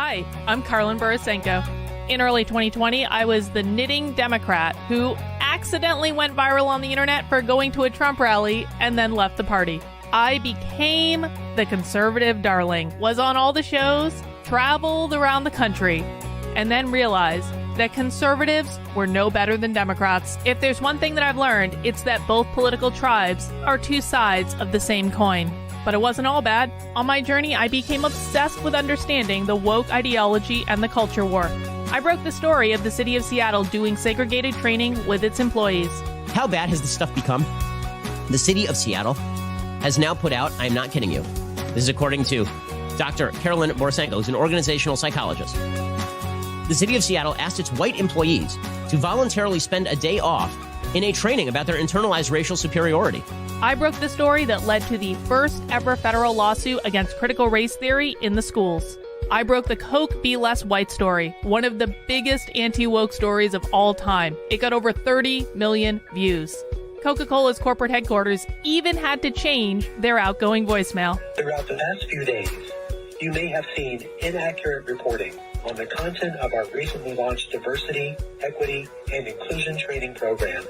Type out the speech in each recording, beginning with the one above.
Hi, I'm Carlin Borisenko. In early 2020, I was the knitting Democrat who accidentally went viral on the internet for going to a Trump rally and then left the party. I became the conservative darling, was on all the shows, traveled around the country, and then realized that conservatives were no better than Democrats. If there's one thing that I've learned, it's that both political tribes are two sides of the same coin. But it wasn't all bad. On my journey, I became obsessed with understanding the woke ideology and the culture war. I broke the story of the city of Seattle doing segregated training with its employees. How bad has this stuff become? The city of Seattle has now put out, I'm not kidding you, this is according to Dr. Carolyn Borisenko, who's an organizational psychologist. The city of Seattle asked its white employees to voluntarily spend a day off in a training about their internalized racial superiority. I broke the story that led to the first ever federal lawsuit against critical race theory in the schools. I broke the Coke Be Less White story, one of the biggest anti-woke stories of all time. It got over 30 million views. Coca-Cola's corporate headquarters even had to change their outgoing voicemail. Throughout the past few days, you may have seen inaccurate reporting on the content of our recently launched diversity, equity, and inclusion training program.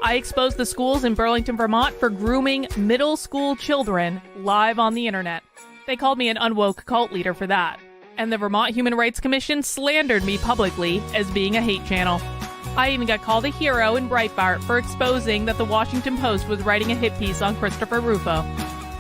I exposed the schools in Burlington, Vermont for grooming middle school children live on the internet. They called me an unwoke cult leader for that. And the Vermont Human Rights Commission slandered me publicly as being a hate channel. I even got called a hero in Breitbart for exposing that the Washington Post was writing a hit piece on Christopher Rufo.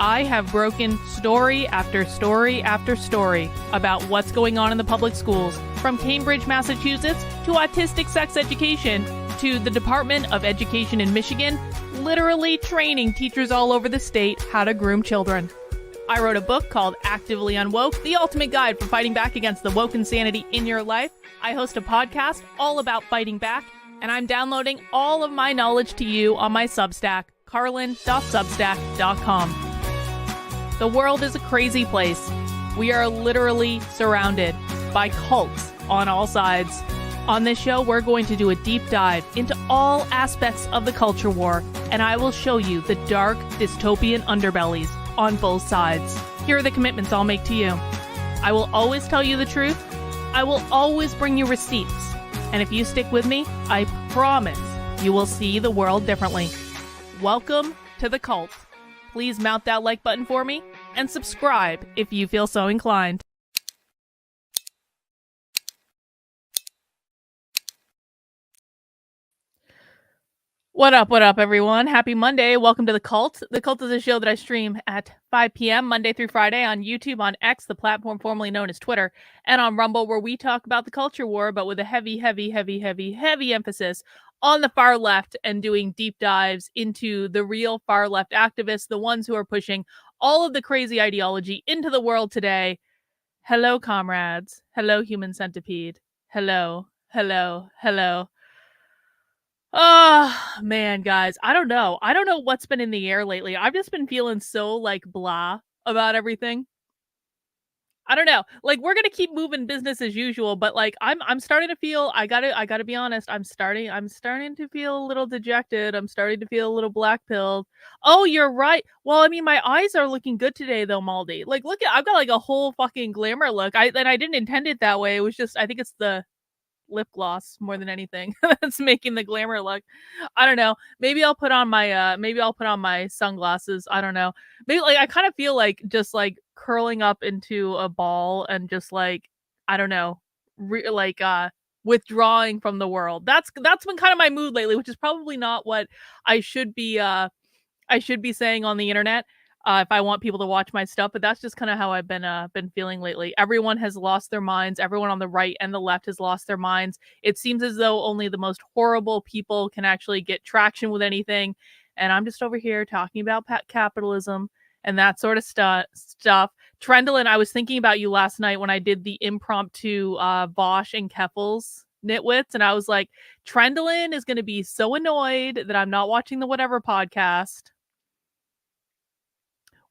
I have broken story after story after story about what's going on in the public schools, from Cambridge, Massachusetts, to autistic sex education, to the Department of Education in Michigan, literally training teachers all over the state how to groom children. I wrote a book called Actively Unwoke, the ultimate guide for fighting back against the woke insanity in your life. I host a podcast all about fighting back, and I'm downloading all of my knowledge to you on my Substack, carlin.substack.com. The world is a crazy place. We are literally surrounded by cults on all sides. On this show, we're going to do a deep dive into all aspects of the culture war, and I will show you the dark, dystopian underbellies on both sides. Here are the commitments I'll make to you. I will always tell you the truth. I will always bring you receipts. And if you stick with me, I promise you will see the world differently. Welcome to the cult. Please mount that like button for me and subscribe if you feel so inclined. What up, everyone? Happy Monday. Welcome to The Cult. The Cult is a show that I stream at 5 p.m. Monday through Friday on YouTube, on X, the platform formerly known as Twitter, and on Rumble, where we talk about the culture war, but with a heavy emphasis on the far left and doing deep dives into the real far left activists, the ones who are pushing all of the crazy ideology into the world today. Hello, comrades. Hello, human centipede. Hello. Oh, man, guys. I don't know. I don't know what's been in the air lately. I've just been feeling so, like, blah about everything. I don't know. Like, we're gonna keep moving business as usual, but, like, I'm starting to feel, I gotta be honest, I'm starting to feel a little dejected. I'm starting to feel a little black-pilled. Oh, you're right. Well, I mean, my eyes are looking good today, though, Maldi. Like, look at, I've got, like, a whole fucking glamour look. And I didn't intend it that way. It was just, I think it's the lip gloss more than anything that's making the glamour look. I don't know. Maybe I'll put on my sunglasses. I don't know. Maybe, like, I kind of feel like just like curling up into a ball and just like, I don't know, withdrawing from the world. That's been kind of my mood lately, which is probably not what I should be saying on the internet. If I want people to watch my stuff, but that's just kind of how I've been feeling lately. Everyone has lost their minds. Everyone on the right and the left has lost their minds. It seems as though only the most horrible people can actually get traction with anything. And I'm just over here talking about capitalism and that sort of stuff. Trendlin, I was thinking about you last night when I did the impromptu Bosch and Keffels nitwits, and I was like, Trendlin is going to be so annoyed that I'm not watching the Whatever podcast.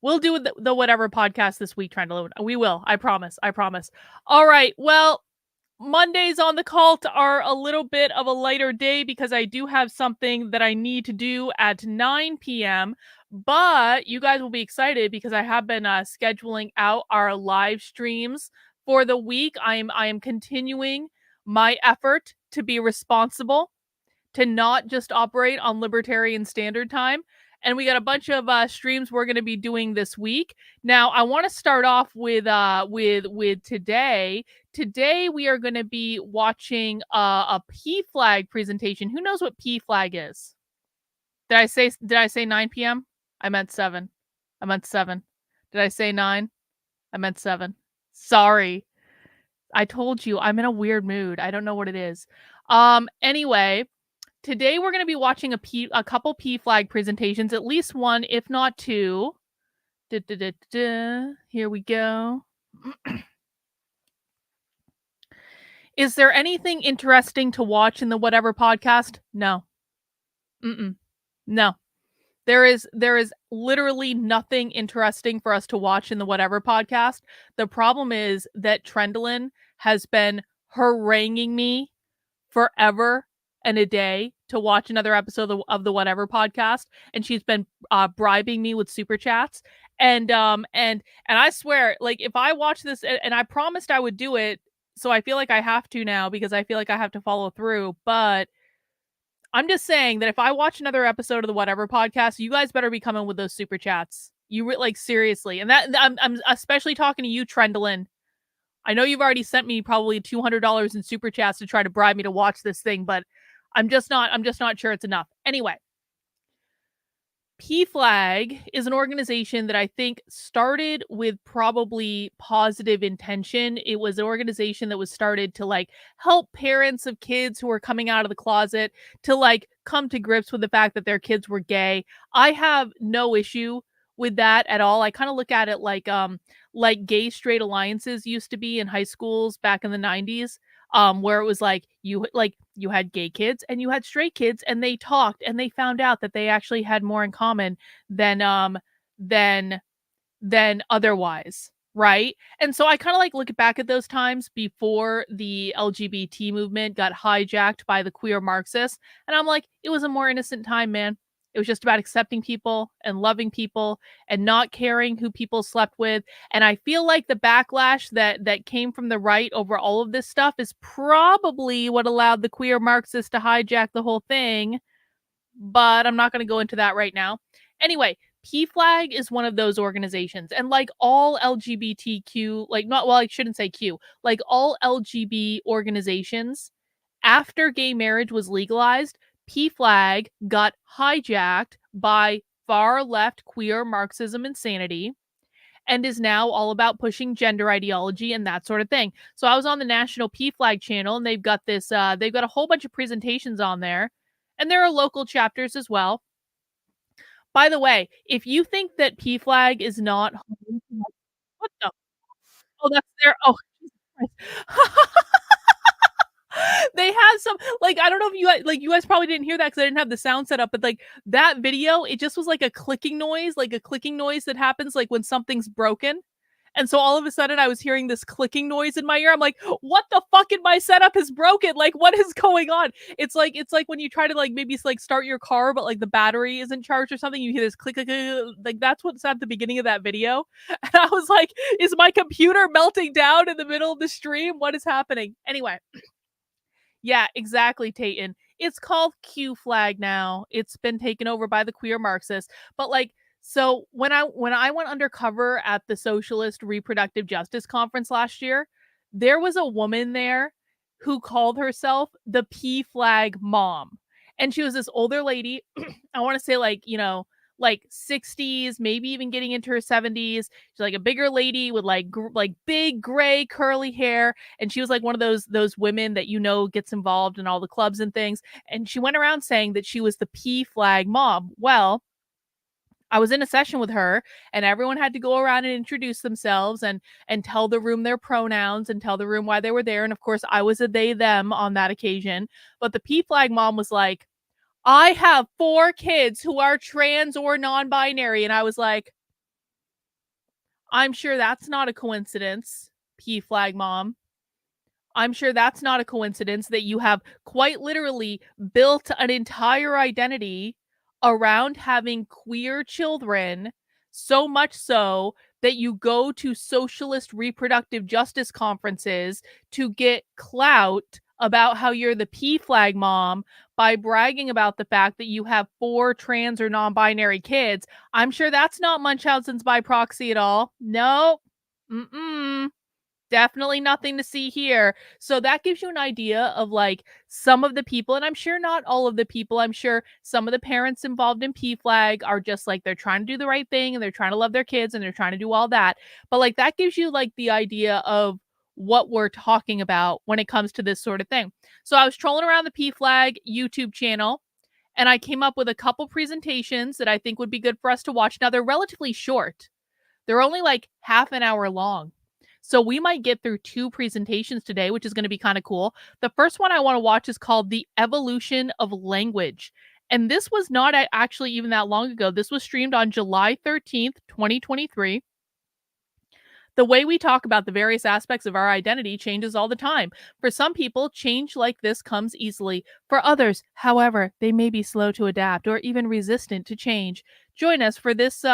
We'll do the Whatever podcast this week, Trendlin. We will. I promise. All right. Well, Mondays on the Cult are a little bit of a lighter day because I do have something that I need to do at 9 p.m. But you guys will be excited because I have been scheduling out our live streams for the week, I am continuing my effort to be responsible, to not just operate on Libertarian Standard Time. And we got a bunch of streams we're going to be doing this week. Now, I want to start off with today. Today we are going to be watching a PFLAG presentation. Who knows what PFLAG is? Did I say 9 p.m.? I meant 7. I meant 7. Did I say 9? I meant 7. Sorry. I told you I'm in a weird mood. I don't know what it is. Anyway, today we're going to be watching a couple PFLAG presentations, at least one, if not two. Here we go. Is there anything interesting to watch in the Whatever podcast? No. No. There is literally nothing interesting for us to watch in the Whatever podcast. The problem is that Trendlin has been haranguing me forever and a day to watch another episode of the Whatever podcast, and she's been bribing me with super chats. And I swear, like, if I watch this, and I promised I would do it, so I feel like I have to now because I feel like I have to follow through, but I'm just saying that if I watch another episode of the Whatever podcast, you guys better be coming with those super chats. Like, seriously. And that I'm especially talking to you, Trendlin. I know you've already sent me probably $200 in super chats to try to bribe me to watch this thing, but I'm just not sure it's enough. Anyway, PFLAG is an organization that I think started with probably positive intention. It was an organization that was started to like help parents of kids who are coming out of the closet to like come to grips with the fact that their kids were gay. I have no issue with that at all. I kind of look at it like gay straight alliances used to be in high schools back in the 90s. Where it was like you had gay kids and you had straight kids, and they talked and they found out that they actually had more in common than otherwise, right? And so I kind of like look back at those times before the LGBT movement got hijacked by the queer Marxists, and I'm like, it was a more innocent time, man. It was just about accepting people and loving people and not caring who people slept with. And I feel like the backlash that came from the right over all of this stuff is probably what allowed the queer Marxists to hijack the whole thing. But I'm not going to go into that right now. Anyway, PFLAG is one of those organizations. And like all LGBTQ, I shouldn't say Q, like all LGBT organizations, after gay marriage was legalized, PFLAG got hijacked by far left queer Marxism insanity and is now all about pushing gender ideology and that sort of thing. So I was on the national PFLAG channel, and they've got a whole bunch of presentations on there, and there are local chapters as well. By the way, if you think that PFLAG is not what the that's there. Oh, Jesus Christ. They have some, like, I don't know if you guys probably didn't hear that because I didn't have the sound set up, but like that video, it just was like a clicking noise that happens like when something's broken. And so all of a sudden I was hearing this clicking noise in my ear. I'm like, what the fuck in my setup is broken? Like, what is going on? It's like when you try to like maybe like start your car, but like the battery isn't charged or something. You hear this click, click, click, like that's what's at the beginning of that video. And I was like, is my computer melting down in the middle of the stream? What is happening? Anyway. Yeah, exactly, Tayton. It's called QFLAG now. It's been taken over by the queer Marxists. But like, so when I went undercover at the Socialist Reproductive Justice Conference last year, there was a woman there who called herself the PFLAG mom. And she was this older lady. I want to say like 60s, maybe even getting into her 70s. She's like a bigger lady with like big gray curly hair, and she was like one of those women that gets involved in all the clubs and things. And she went around saying that she was the PFLAG mom. Well, I was in a session with her, and everyone had to go around and introduce themselves and tell the room their pronouns and tell the room why they were there. And of course, I was a they them on that occasion. But the PFLAG mom was like, I have 4 kids who are trans or non-binary. And I was like, I'm sure that's not a coincidence, PFLAG mom. I'm sure that's not a coincidence that you have quite literally built an entire identity around having queer children, so much so that you go to socialist reproductive justice conferences to get clout about how you're the PFLAG mom by bragging about the fact that you have 4 trans or non-binary kids. I'm sure that's not Munchausen's by proxy at all. No. Mm-mm. Definitely nothing to see here. So that gives you an idea of like some of the people, and I'm sure not all of the people. I'm sure some of the parents involved in PFLAG are just like they're trying to do the right thing and they're trying to love their kids and they're trying to do all that. But like that gives you like the idea of what we're talking about when it comes to this sort of thing. So I was trolling around the PFLAG YouTube channel and I came up with a couple presentations that I think would be good for us to watch. Now they're relatively short. They're only like half an hour long. So we might get through 2 presentations today, which is going to be kind of cool. The first one I want to watch is called The Evolution of Language. And this was not actually even that long ago. This was streamed on July 13th, 2023. The way we talk about the various aspects of our identity changes all the time. For some people, change like this comes easily. For others, however, they may be slow to adapt or even resistant to change. Join us for this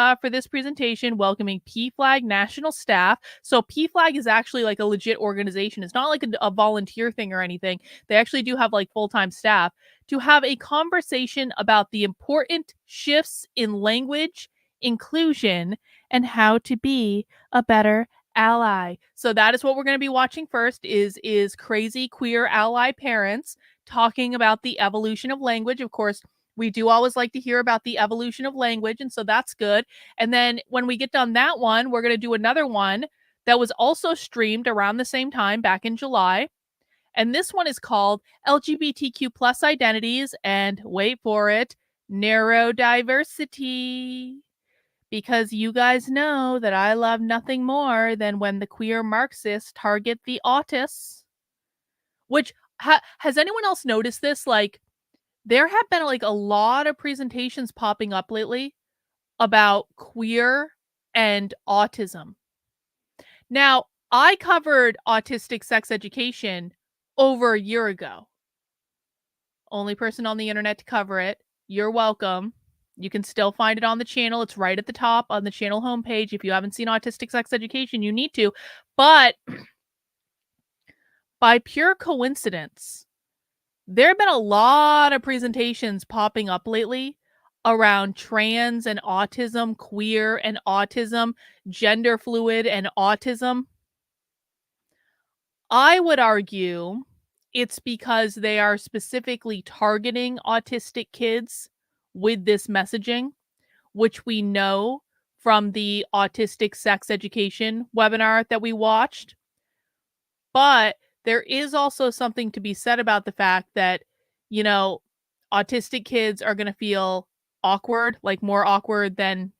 presentation welcoming PFLAG national staff. So PFLAG is actually like a legit organization. It's not like a volunteer thing or anything. They actually do have like full-time staff to have a conversation about the important shifts in language, inclusion, and how to be a better ally. So that is what we're going to be watching first is crazy queer ally parents talking about the evolution of language. Of course, we do always like to hear about the evolution of language, and so that's good. And then when we get done that one, we're going to do another one that was also streamed around the same time back in July. And this one is called LGBTQ plus identities and wait for it, neurodiversity. Because you guys know that I love nothing more than when the queer Marxists target the autists. Which, has anyone else noticed this? Like, there have been like a lot of presentations popping up lately about queer and autism. Now, I covered autistic sex education over a year ago. Only person on the internet to cover it. You're welcome. You can still find it on the channel. It's right at the top on the channel homepage. If you haven't seen Autistic Sex Education, you need to. But by pure coincidence, there have been a lot of presentations popping up lately around trans and autism, queer and autism, gender fluid and autism. I would argue it's because they are specifically targeting autistic kids with this messaging, which we know from the autistic sex education webinar that we watched. But there is also something to be said about the fact that, you know, autistic kids are going to feel awkward, like more awkward than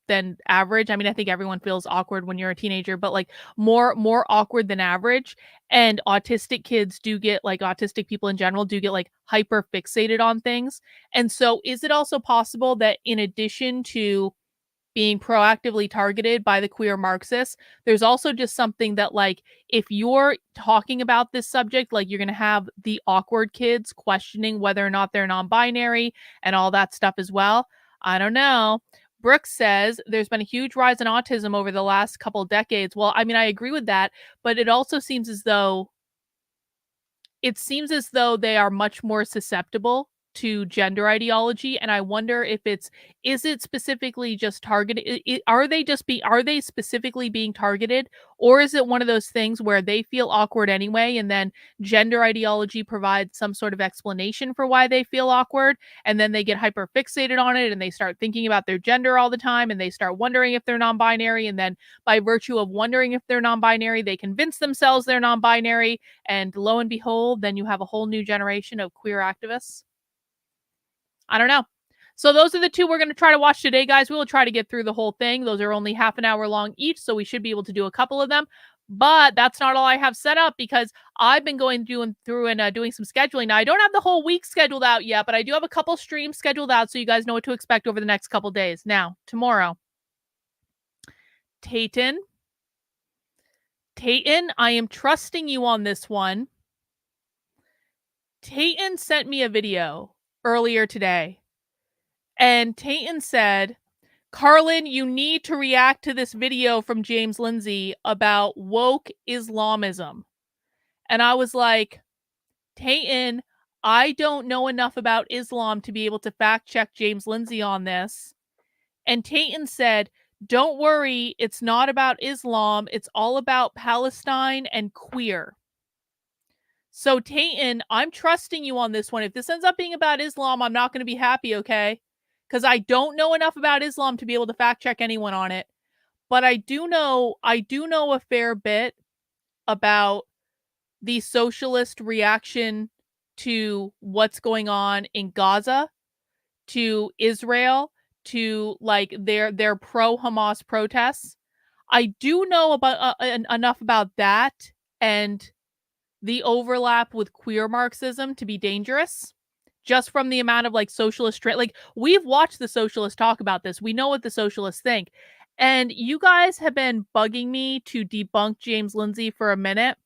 average. I mean, I think everyone feels awkward when you're a teenager, but like more awkward than average. And autistic kids do get, like autistic people in general do get like hyper fixated on things. And so is it also possible that in addition to being proactively targeted by the queer Marxists, there's also just something that, like, if you're talking about this subject, like, you're going to have the awkward kids questioning whether or not they're non-binary and all that stuff as well. I don't know. Brooks says there's been a huge rise in autism over the last couple decades. Well, I mean, I agree with that, but it also seems as though they are much more susceptible to gender ideology, and I wonder if is it specifically just targeted? Are they specifically being targeted, or is it one of those things where they feel awkward anyway, and then gender ideology provides some sort of explanation for why they feel awkward, and then they get hyper fixated on it, and they start thinking about their gender all the time, and they start wondering if they're non-binary, and then by virtue of wondering if they're non-binary, they convince themselves they're non-binary, and lo and behold, then you have a whole new generation of queer activists. I don't know. So those are the 2 we're going to try to watch today, guys. We will try to get through the whole thing. Those are only half an hour long each, so we should be able to do a couple of them. But that's not all I have set up because I've been doing some scheduling. Now, I don't have the whole week scheduled out yet, but I do have a couple streams scheduled out so you guys know what to expect over the next couple days. Now, tomorrow, Tayton, I am trusting you on this one. Tayton sent me a video earlier today. And Tayton said, Carlin, you need to react to this video from James Lindsay about woke Islamism. And I was like, Tayton, I don't know enough about Islam to be able to fact check James Lindsay on this. And Tayton said, don't worry, it's not about Islam. It's all about Palestine and queer. So, Tayton, I'm trusting you on this one. If this ends up being about Islam, I'm not going to be happy, okay? Because I don't know enough about Islam to be able to fact check anyone on it. But I do know a fair bit about the socialist reaction to what's going on in Gaza, to Israel, to like their pro-Hamas protests. I do know about enough about that and the overlap with queer Marxism to be dangerous. Just from the amount of like socialist like we've watched the socialists talk about this. We know what the socialists think. And you guys have been bugging me to debunk James Lindsay for a minute.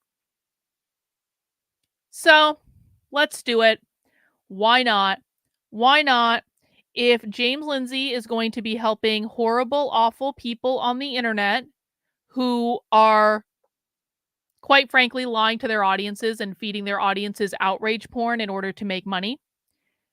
So, let's do it. Why not? Why not? If James Lindsay is going to be helping horrible, awful people on the internet who are, quite frankly, lying to their audiences and feeding their audiences outrage porn in order to make money,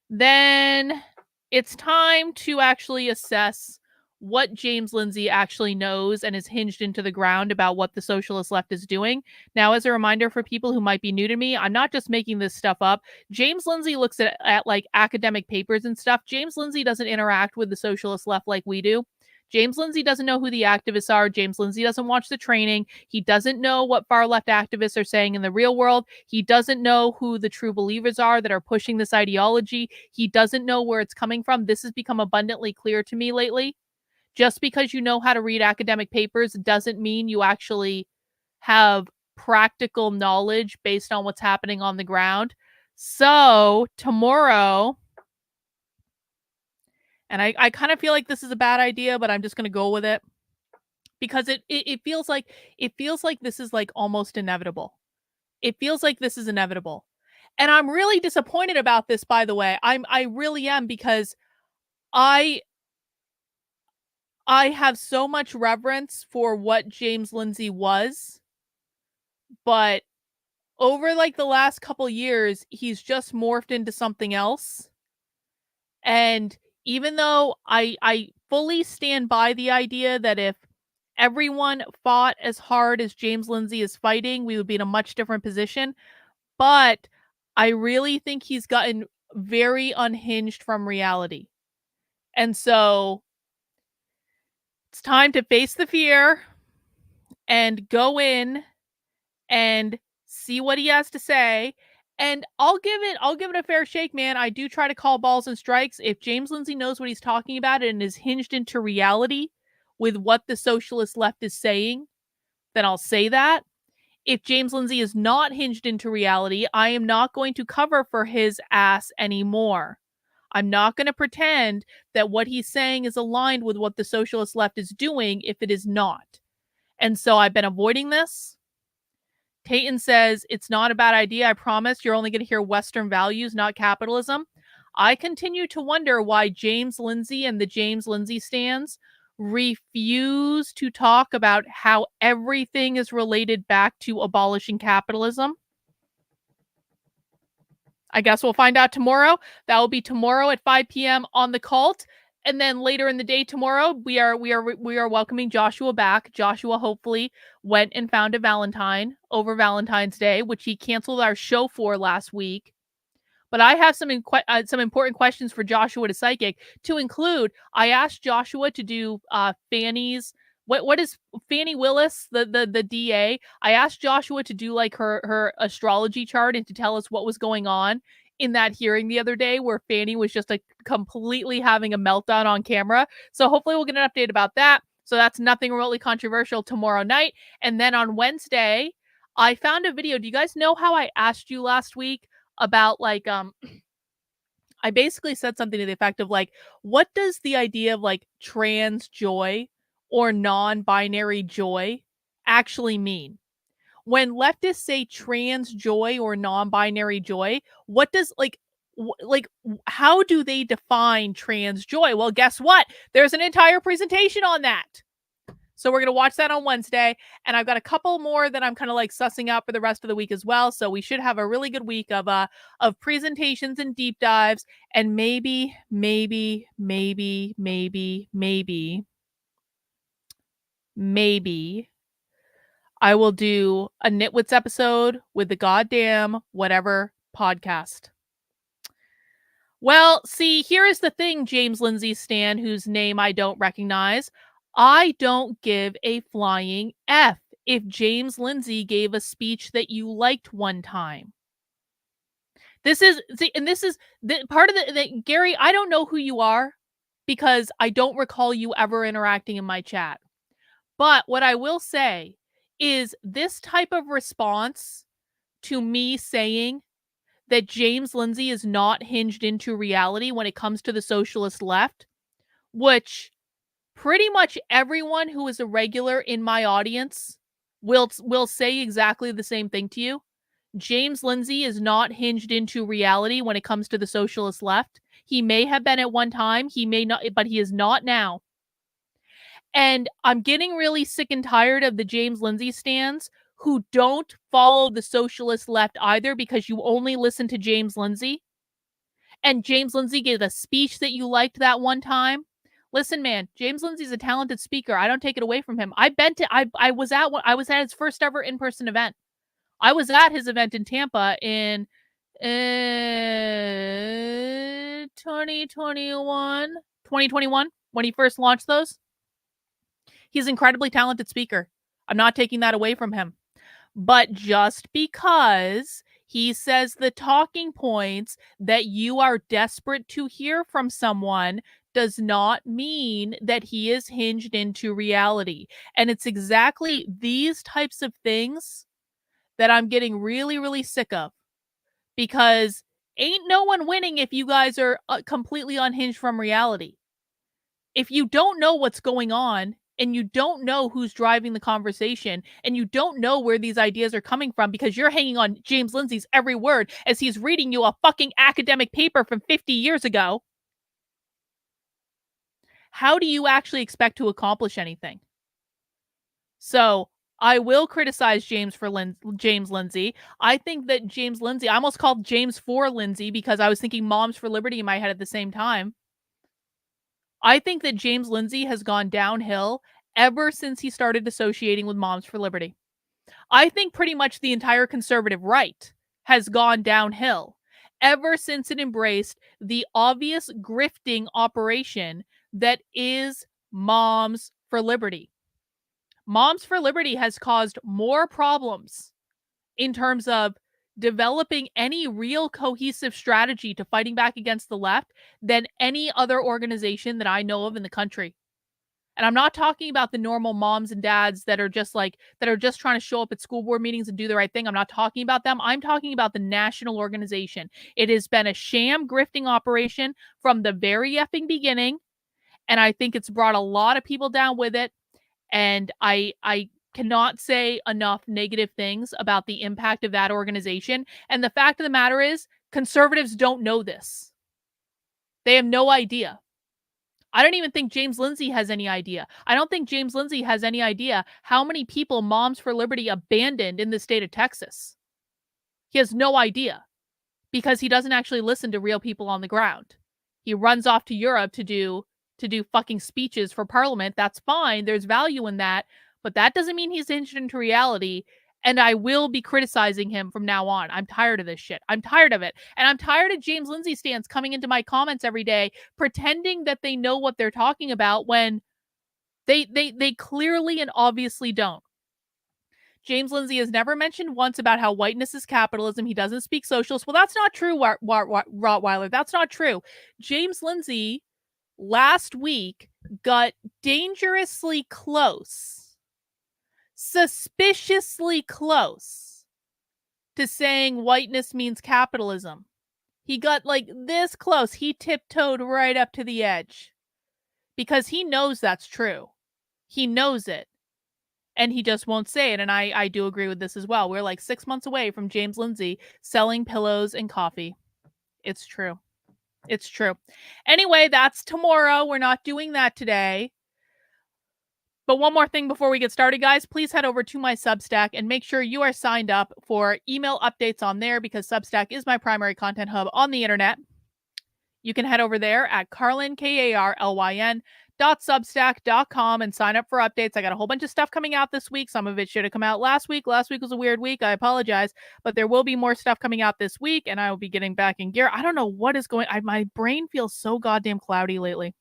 then it's time to actually assess what James Lindsay actually knows and is hinged into the ground about what the socialist left is doing. Now, as a reminder for people who might be new to me, I'm not just making this stuff up. James Lindsay looks at like academic papers and stuff. James Lindsay doesn't interact with the socialist left like we do. James Lindsay doesn't know who the activists are. James Lindsay doesn't watch the training. He doesn't know what far left activists are saying in the real world. He doesn't know who the true believers are that are pushing this ideology. He doesn't know where it's coming from. This has become abundantly clear to me lately. Just because you know how to read academic papers doesn't mean you actually have practical knowledge based on what's happening on the ground. So tomorrow, and I kind of feel like this is a bad idea, but I'm just going to go with it because it feels like this is like almost inevitable. It feels like this is inevitable. And I'm really disappointed about this, by the way. I really am, because I have so much reverence for what James Lindsay was, but over like the last couple years, he's just morphed into something else. And even though I fully stand by the idea that if everyone fought as hard as James Lindsay is fighting, we would be in a much different position. But I really think he's gotten very unhinged from reality. And so it's time to face the fear and go in and see what he has to say. And I'll give it a fair shake, man. I do try to call balls and strikes. If James Lindsay knows what he's talking about and is hinged into reality with what the socialist left is saying, then I'll say that. If James Lindsay is not hinged into reality, I am not going to cover for his ass anymore. I'm not going to pretend that what he's saying is aligned with what the socialist left is doing if it is not. And so I've been avoiding this. Tayton says, it's not a bad idea, I promise. You're only going to hear Western values, not capitalism. I continue to wonder why James Lindsay and the James Lindsay stands refuse to talk about how everything is related back to abolishing capitalism. I guess we'll find out tomorrow. That will be tomorrow at 5 p.m. on The Cult. And then later in the day tomorrow, we are welcoming Joshua back. Joshua hopefully went and found a Valentine over Valentine's Day, which he canceled our show for last week. But I have some important questions for Joshua to Psychic. To include, I asked Joshua to do Fanny's. What is Fanny Willis, the DA? I asked Joshua to do like her astrology chart and to tell us what was going on in that hearing the other day where Fanny was just like completely having a meltdown on camera. So hopefully we'll get an update about that. So that's nothing remotely controversial tomorrow night. And then on Wednesday, I found a video. Do you guys know how I asked you last week about like, I basically said something to the effect of like, what does the idea of like trans joy or non-binary joy actually mean? When leftists say trans joy or non-binary joy, what does how do they define trans joy? Well, guess what? There's an entire presentation on that. So we're going to watch that on Wednesday. And I've got a couple more that I'm kind of like sussing out for the rest of the week as well. So we should have a really good week of presentations and deep dives. And maybe I will do a Nitwits episode with the goddamn whatever podcast. Well, see, here is the thing, James Lindsay Stan, whose name I don't recognize. I don't give a flying F if James Lindsay gave a speech that you liked one time. This is the part of Gary, I don't know who you are because I don't recall you ever interacting in my chat. But what I will say is this type of response to me saying that James Lindsay is not hinged into reality when it comes to the socialist left, which pretty much everyone who is a regular in my audience will say exactly the same thing to you. James Lindsay is not hinged into reality when it comes to the socialist left. He may have been at one time, he may not, but he is not now. And I'm getting really sick and tired of the James Lindsay stans who don't follow the socialist left either because you only listen to James Lindsay. And James Lindsay gave a speech that you liked that one time. Listen, man, James Lindsay's a talented speaker. I don't take it away from him. I was at his first ever in-person event. I was at his event in Tampa in 2021 when he first launched those. He's an incredibly talented speaker. I'm not taking that away from him. But just because he says the talking points that you are desperate to hear from someone does not mean that he is hinged into reality. And it's exactly these types of things that I'm getting really, really sick of. Because ain't no one winning if you guys are completely unhinged from reality. If you don't know what's going on, and you don't know who's driving the conversation, and you don't know where these ideas are coming from because you're hanging on James Lindsay's every word as he's reading you a fucking academic paper from 50 years ago, how do you actually expect to accomplish anything? So I will criticize James Lindsay. I think that James Lindsay, I almost called James for Lindsay because I was thinking Moms for Liberty in my head at the same time. I think that James Lindsay has gone downhill ever since he started associating with Moms for Liberty. I think pretty much the entire conservative right has gone downhill ever since it embraced the obvious grifting operation that is Moms for Liberty. Moms for Liberty has caused more problems in terms of developing any real cohesive strategy to fighting back against the left than any other organization that I know of in the country. And I'm not talking about the normal moms and dads that are just trying to show up at school board meetings and do the right thing. I'm not talking about them. I'm talking about the national organization. It has been a sham grifting operation from the very effing beginning. And I think it's brought a lot of people down with it. And I cannot say enough negative things about the impact of that organization. And the fact of the matter is, conservatives don't know this. They have no idea. I don't even think James Lindsay has any idea. I don't think James Lindsay has any idea how many people Moms for Liberty abandoned in the state of Texas. He has no idea because he doesn't actually listen to real people on the ground. He runs off to Europe to do fucking speeches for parliament. That's fine. There's value in that. But that doesn't mean he's hinged into reality. And I will be criticizing him from now on. I'm tired of this shit. I'm tired of it. And I'm tired of James Lindsay stans coming into my comments every day, pretending that they know what they're talking about when they clearly and obviously don't. James Lindsay has never mentioned once about how whiteness is capitalism. He doesn't speak socialist. Well, that's not true, Rottweiler. That's not true. James Lindsay last week got dangerously close, suspiciously close to saying whiteness means capitalism. He got like this close. He tiptoed right up to the edge because he knows that's true. He knows it. And he just won't say it. And I do agree with this as well. We're like 6 months away from James Lindsay selling pillows and coffee. It's true. It's true. Anyway, that's tomorrow. We're not doing that today. But one more thing before we get started, guys, please head over to my Substack and make sure you are signed up for email updates on there, because Substack is my primary content hub on the internet. You can head over there at Carlyn, Karlyn, .substack.com and sign up for updates. I got a whole bunch of stuff coming out this week. Some of it should have come out last week. Last week was a weird week. I apologize. But there will be more stuff coming out this week, and I will be getting back in gear. I don't know what is going on. My brain feels so goddamn cloudy lately.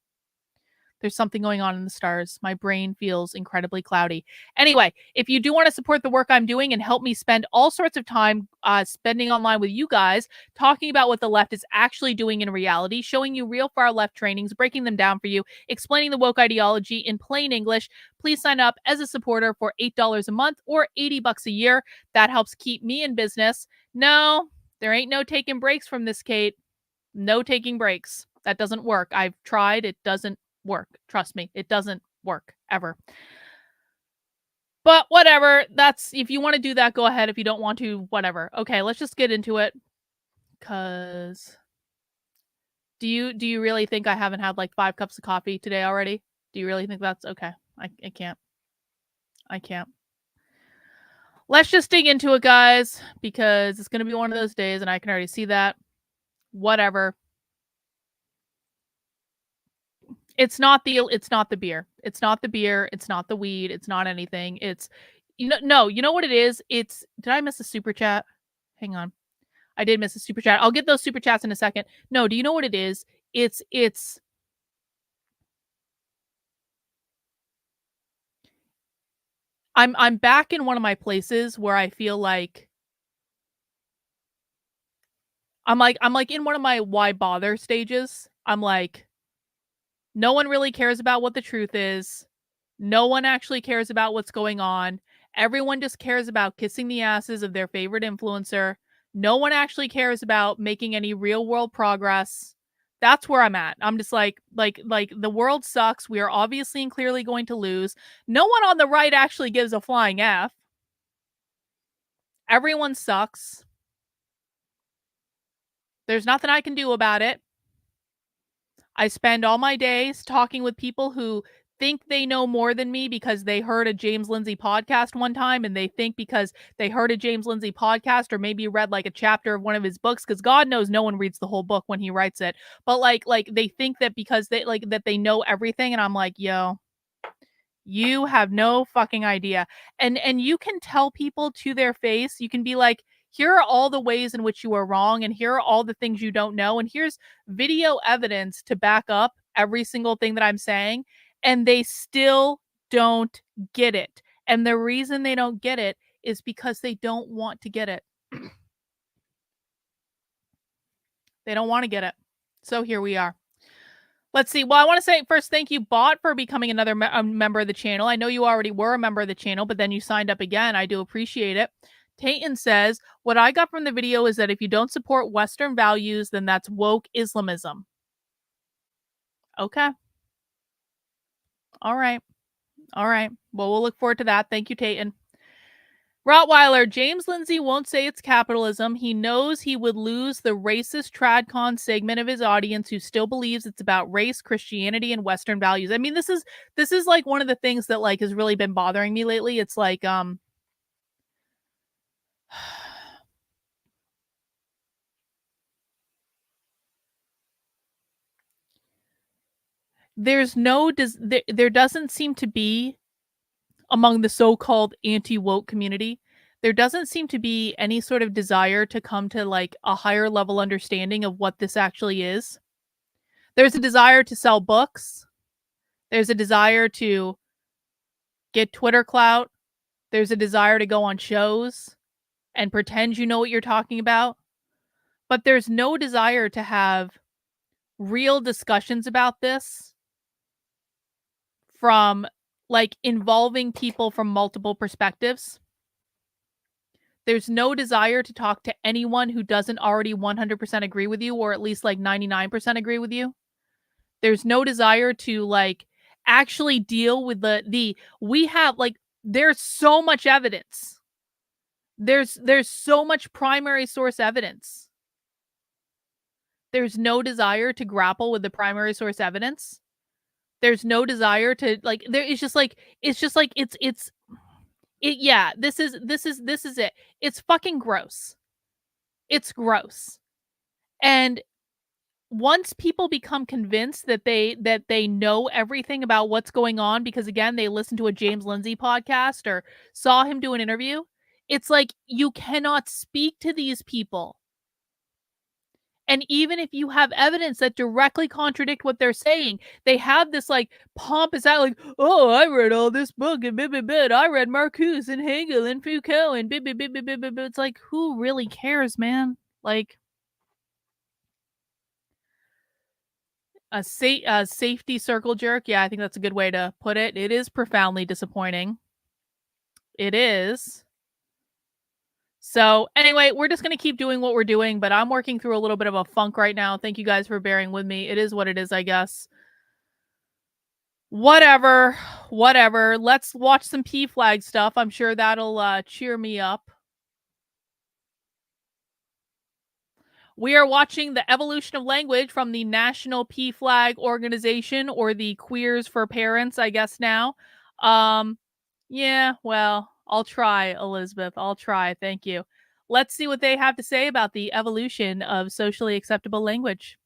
There's something going on in the stars. My brain feels incredibly cloudy. Anyway, if you do want to support the work I'm doing and help me spend all sorts of time spending online with you guys, talking about what the left is actually doing in reality, showing you real far left trainings, breaking them down for you, explaining the woke ideology in plain English, please sign up as a supporter for $8 a month or $80 a year. That helps keep me in business. No, there ain't no taking breaks from this, Kate. No taking breaks. That doesn't work. I've tried. It doesn't work. Trust me, it doesn't work ever. But whatever, that's, if you want to do that, go ahead. If you don't want to, whatever. Okay, let's just get into it. Cause do you really think I haven't had like 5 cups of coffee today already? Do you really think that's okay? I can't. Let's just dig into it, guys, because it's gonna be one of those days and I can already see that. Whatever. It's not the beer. It's not the beer. It's not the weed. It's not anything. It's, you know what it is? It's, did I miss a super chat? Hang on. I did miss a super chat. I'll get those super chats in a second. No, do you know what it is? I'm back in one of my places where I feel like I'm like in one of my why bother stages. I'm like, no one really cares about what the truth is. No one actually cares about what's going on. Everyone just cares about kissing the asses of their favorite influencer. No one actually cares about making any real world progress. That's where I'm at. I'm just like the world sucks. We are obviously and clearly going to lose. No one on the right actually gives a flying F. Everyone sucks. There's nothing I can do about it. I spend all my days talking with people who think they know more than me because they heard a James Lindsay podcast one time, and they think because they heard a James Lindsay podcast or maybe read like a chapter of one of his books, because God knows no one reads the whole book when he writes it, but like they think that because they like that they know everything, and I'm like, yo, you have no fucking idea. And you can tell people to their face, you can be like, here are all the ways in which you are wrong, and here are all the things you don't know, and here's video evidence to back up every single thing that I'm saying, and they still don't get it. And the reason they don't get it is because they don't want to get it. They don't want to get it. So here we are. Let's see. Well, I want to say first, thank you, Bot, for becoming another member of the channel. I know you already were a member of the channel, but then you signed up again. I do appreciate it. Tayton says, what I got from the video is that if you don't support Western values, then that's woke Islamism. Okay. All right. Well, we'll look forward to that. Thank you, Tayton. Rottweiler, James Lindsay won't say it's capitalism. He knows he would lose the racist tradcon segment of his audience who still believes it's about race, Christianity, and Western values. I mean, this is like one of the things that like has really been bothering me lately. It's like, there doesn't seem to be, among the so-called anti-woke community, there doesn't seem to be any sort of desire to come to like a higher level understanding of what this actually is. There's a desire to sell books. There's a desire to get Twitter clout. There's a desire to go on shows and pretend you know what you're talking about. But there's no desire to have real discussions about this from like involving people from multiple perspectives. There's no desire to talk to anyone who doesn't already 100% agree with you, or at least like 99% agree with you. There's no desire to like actually deal with we have like, there's so much evidence. There's so much primary source evidence There's no desire to grapple with the primary source evidence. There's no desire to it's just like yeah, this is it. It's fucking gross. It's gross. And once people become convinced that they know everything about what's going on because again they listened to a James Lindsay podcast or saw him do an interview, it's like you cannot speak to these people. And even if you have evidence that directly contradict what they're saying, they have this like pompous out like, oh, I read all this book and blah, blah, blah. I read Marcuse and Hegel and Foucault and blah, blah, blah, blah, blah, blah, blah. It's like, who really cares, man? Like a safety circle jerk. Yeah, I think that's a good way to put it. It is profoundly disappointing. It is. So anyway, we're just going to keep doing what we're doing, but I'm working through a little bit of a funk right now. Thank you guys for bearing with me. It is what it is, I guess. Whatever. Let's watch some PFLAG stuff. I'm sure that'll cheer me up. We are watching the evolution of language from the National PFLAG organization, or the Queers for Parents, I guess now. Yeah, well, I'll try, Elizabeth. I'll try. Thank you. Let's see what they have to say about the evolution of socially acceptable language.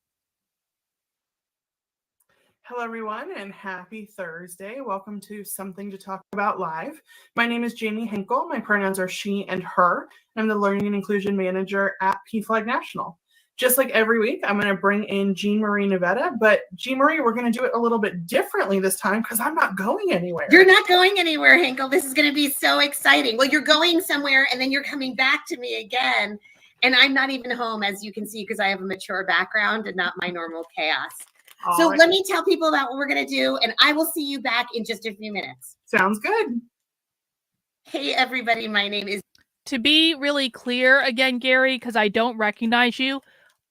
Hello, everyone, and happy Thursday. Welcome to Something to Talk About Live. My name is Jamie Hinkle. My pronouns are she and her. I'm the Learning and Inclusion Manager at PFLAG National. Just like every week, I'm going to bring in Jean Marie Nevada, but Jean Marie, we're going to do it a little bit differently this time because I'm not going anywhere. You're not going anywhere, Hinkle. This is going to be so exciting. Well, you're going somewhere and then you're coming back to me again. And I'm not even home, as you can see, because I have a mature background and not my normal chaos. So let me tell people about what we're going to do, and I will see you back in just a few minutes. Sounds good. Hey, everybody. My name is... To be really clear again, Gary, because I don't recognize you,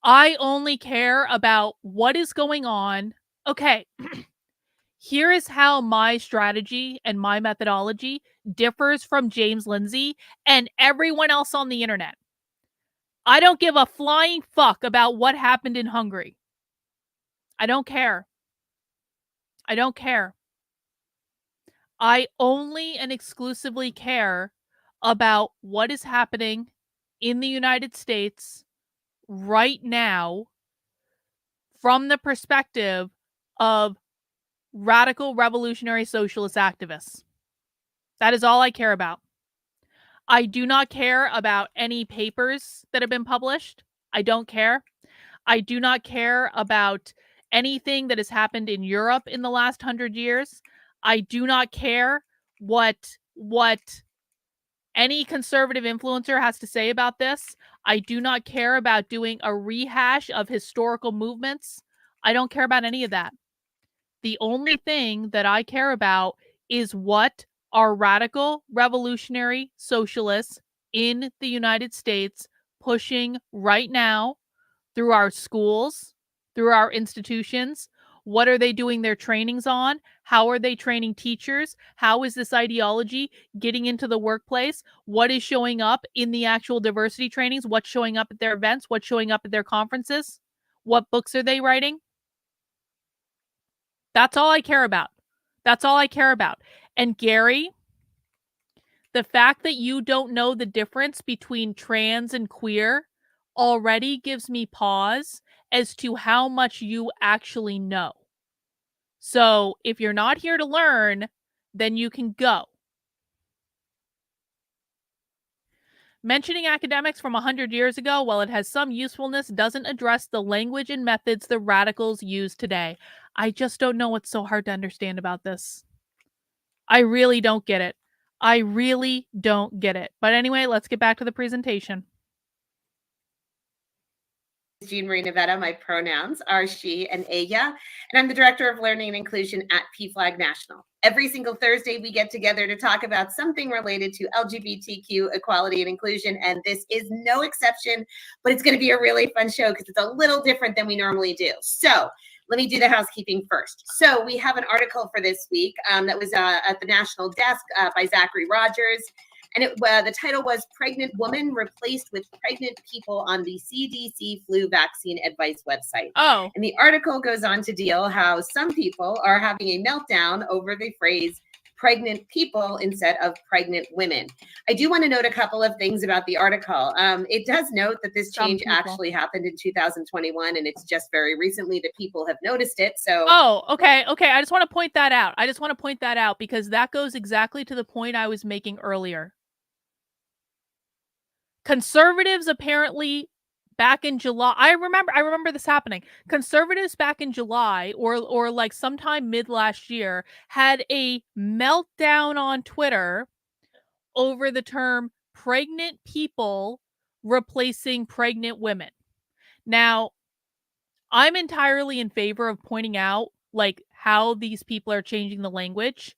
I only care about what is going on. Okay, here is how my strategy and my methodology differs from James Lindsay and everyone else on the internet. I don't give a flying fuck about what happened in Hungary. I don't care. I don't care. I only and exclusively care about what is happening in the United States right now from the perspective of radical revolutionary socialist activists. That is all I care about. I do not care about any papers that have been published. I don't care. I do not care about anything that has happened in Europe in the last 100 years. I do not care what any conservative influencer has to say about this. I do not care about doing a rehash of historical movements. I don't care about any of that. The only thing that I care about is what our radical revolutionary socialists in the United States pushing right now through our schools, through our institutions. What are they doing their trainings on? How are they training teachers? How is this ideology getting into the workplace? What is showing up in the actual diversity trainings? What's showing up at their events? What's showing up at their conferences? What books are they writing? That's all I care about. That's all I care about. And Gary, the fact that you don't know the difference between trans and queer already gives me pause as to how much you actually know. So if you're not here to learn, then you can go. Mentioning academics from 100 years ago, while it has some usefulness, doesn't address the language and methods the radicals use today. I just don't know what's so hard to understand about this. I really don't get it. I really don't get it. But anyway, let's get back to the presentation. Jean Marie Nevada. My pronouns are she and ella, and I'm the Director of Learning and Inclusion at PFLAG National. Every single Thursday, we get together to talk about something related to LGBTQ equality and inclusion, and this is no exception, but it's going to be a really fun show because it's a little different than we normally do. So let me do the housekeeping first. So we have an article for this week that was at the National Desk by Zachary Rogers. And the title was Pregnant Woman Replaced with Pregnant People on the CDC Flu Vaccine Advice website. Oh. And the article goes on to deal how some people are having a meltdown over the phrase pregnant people instead of pregnant women. I do want to note a couple of things about the article. It does note that this change actually happened in 2021, and it's just very recently that people have noticed it. So, okay. I just want to point that out. Because that goes exactly to the point I was making earlier. Conservatives apparently back in July, I remember this happening. Conservatives back in July or like sometime mid last year had a meltdown on Twitter over the term pregnant people replacing pregnant women. Now, I'm entirely in favor of pointing out like how these people are changing the language,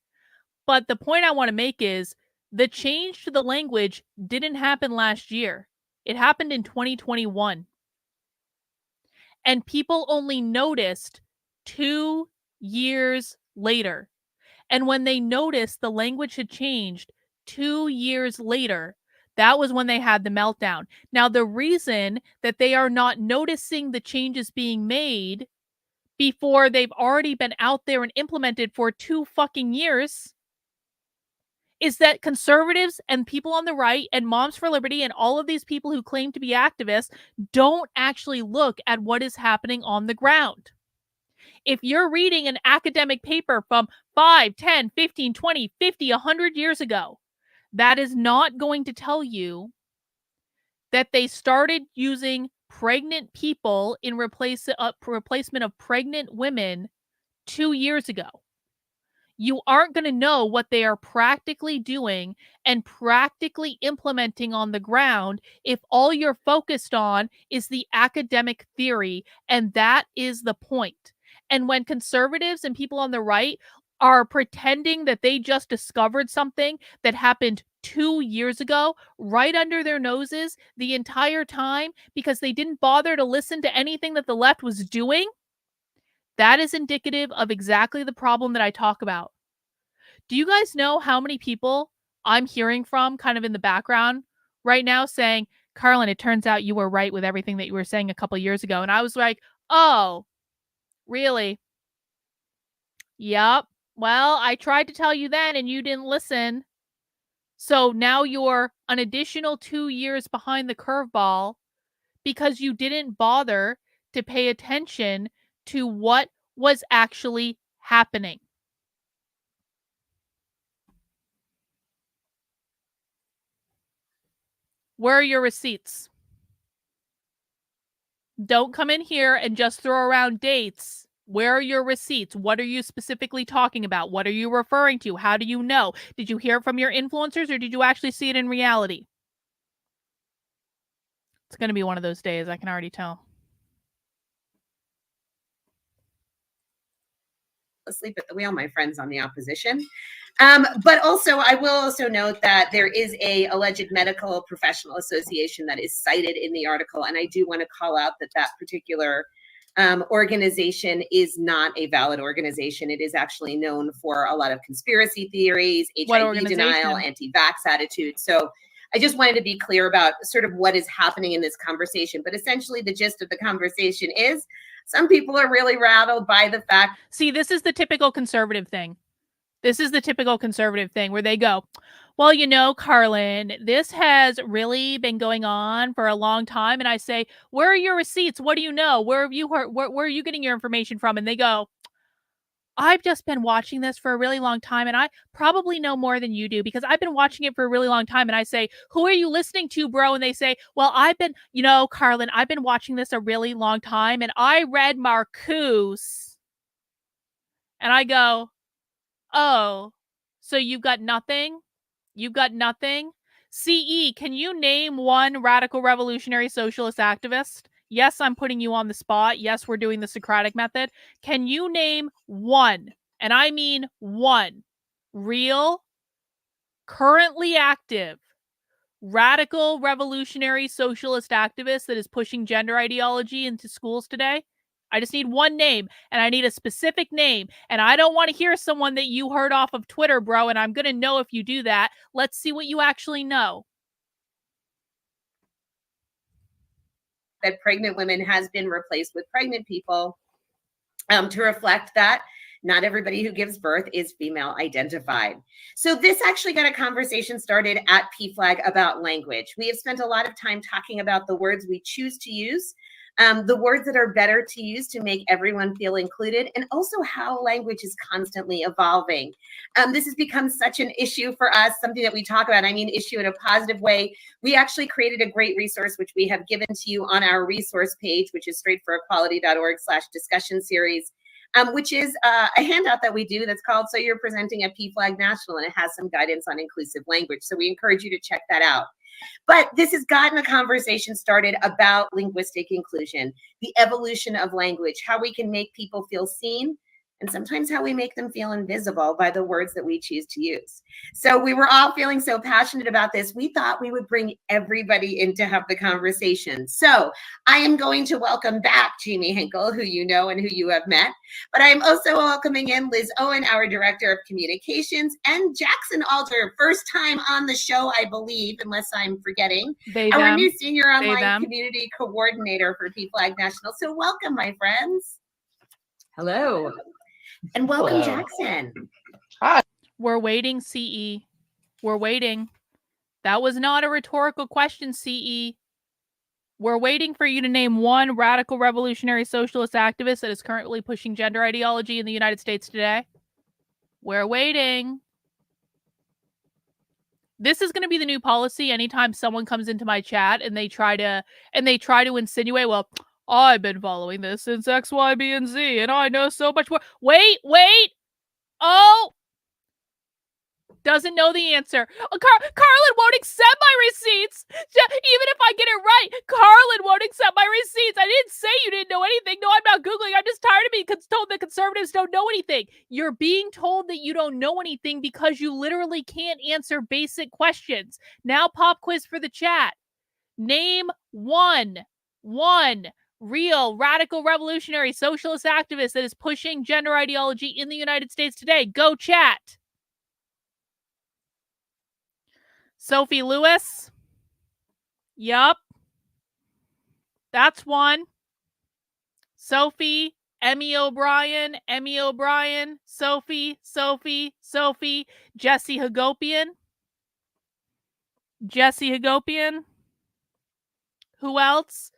but the point I want to make is the change to the language didn't happen last year. It happened in 2021. And people only noticed 2 years later. And when they noticed the language had changed 2 years later, that was when they had the meltdown. Now, the reason that they are not noticing the changes being made before they've already been out there and implemented for 2 fucking years is that conservatives and people on the right and Moms for Liberty and all of these people who claim to be activists don't actually look at what is happening on the ground. If you're reading an academic paper from 5, 10, 15, 20, 50, 100 years ago, that is not going to tell you that they started using pregnant people in replacement of pregnant women 2 years ago. You aren't going to know what they are practically doing and practically implementing on the ground if all you're focused on is the academic theory, and that is the point. And when conservatives and people on the right are pretending that they just discovered something that happened 2 years ago right under their noses the entire time because they didn't bother to listen to anything that the left was doing, that is indicative of exactly the problem that I talk about. Do you guys know how many people I'm hearing from kind of in the background right now saying, Carlin, it turns out you were right with everything that you were saying a couple years ago. And I was like, oh, really? Yep. Well, I tried to tell you then and you didn't listen. So now you're an additional 2 years behind the curveball because you didn't bother to pay attention to what was actually happening. Where are your receipts? Don't come in here and just throw around dates. Where are your receipts? What are you specifically talking about? What are you referring to? How do you know? Did you hear it from your influencers or did you actually see it in reality? It's going to be one of those days, I can already tell. Asleep at the wheel, my friends on the opposition. But also, I will also note that there is a alleged medical professional association that is cited in the article, and I do want to call out that that particular organization is not a valid organization. It is actually known for a lot of conspiracy theories, HIV denial, anti-vax attitudes. So I just wanted to be clear about sort of what is happening in this conversation. But essentially, the gist of the conversation is some people are really rattled by the fact. See, this is the typical conservative thing. This is the typical conservative thing where they go, well, you know, Carlin, this has really been going on for a long time. And I say, where are your receipts? What do you know? Where have you heard? Where are you getting your information from? And they go, I've just been watching this for a really long time, and I probably know more than you do because I've been watching it for a really long time. And I say, who are you listening to, bro? And they say, well, I've been, you know, Carlin, I've been watching this a really long time, and I read Marcuse. And I go, oh, so you've got nothing? You've got nothing? CE, can you name one radical revolutionary socialist activist? Yes, I'm putting you on the spot. Yes, we're doing the Socratic method. Can you name one, and I mean one, real, currently active, radical revolutionary socialist activist that is pushing gender ideology into schools today? I just need one name, and I need a specific name. And I don't want to hear someone that you heard off of Twitter, bro, and I'm going to know if you do that. Let's see what you actually know. That pregnant women has been replaced with pregnant people to reflect that not everybody who gives birth is female identified. So this actually got a conversation started at PFLAG about language. We have spent a lot of time talking about the words we choose to use, the words that are better to use to make everyone feel included, and also how language is constantly evolving. This has become such an issue for us, something that we talk about. I mean, issue in a positive way. We actually created a great resource, which we have given to you on our resource page, which is straightforequality.org/discussion series. Which is a handout that we do that's called So You're Presenting at PFLAG National, and it has some guidance on inclusive language. So we encourage you to check that out. But this has gotten a conversation started about linguistic inclusion, the evolution of language, how we can make people feel seen, and sometimes how we make them feel invisible by the words that we choose to use. So we were all feeling so passionate about this, we thought we would bring everybody in to have the conversation. So I am going to welcome back Jamie Hinkle, who you know and who you have met, but I am also welcoming in Liz Owen, our Director of Communications, and Jackson Alder, first time on the show, I believe, unless I'm forgetting, our new Senior Online Community Coordinator for PFLAG National. So welcome, my friends. Hello. And welcome, Jackson. Hi. We're waiting, CE. We're waiting. That was not a rhetorical question, CE. We're waiting for you to name one radical revolutionary socialist activist that is currently pushing gender ideology in the United States today. We're waiting. This is going to be the new policy. Anytime someone comes into my chat and they try to insinuate, well, I've been following this since X, Y, B, and Z, and I know so much more. Wait. Oh! Doesn't know the answer. Carlin won't accept my receipts. Even if I get it right, Carlin won't accept my receipts. I didn't say you didn't know anything. No, I'm not Googling. I'm just tired of being told that conservatives don't know anything. You're being told that you don't know anything because you literally can't answer basic questions. Now pop quiz for the chat. Name one real radical revolutionary socialist activist that is pushing gender ideology in the United States today. Go chat. Sophie Lewis. Yup. That's one. Sophie. Emmy O'Brien. Sophie. Jesse Hagopian. Who else?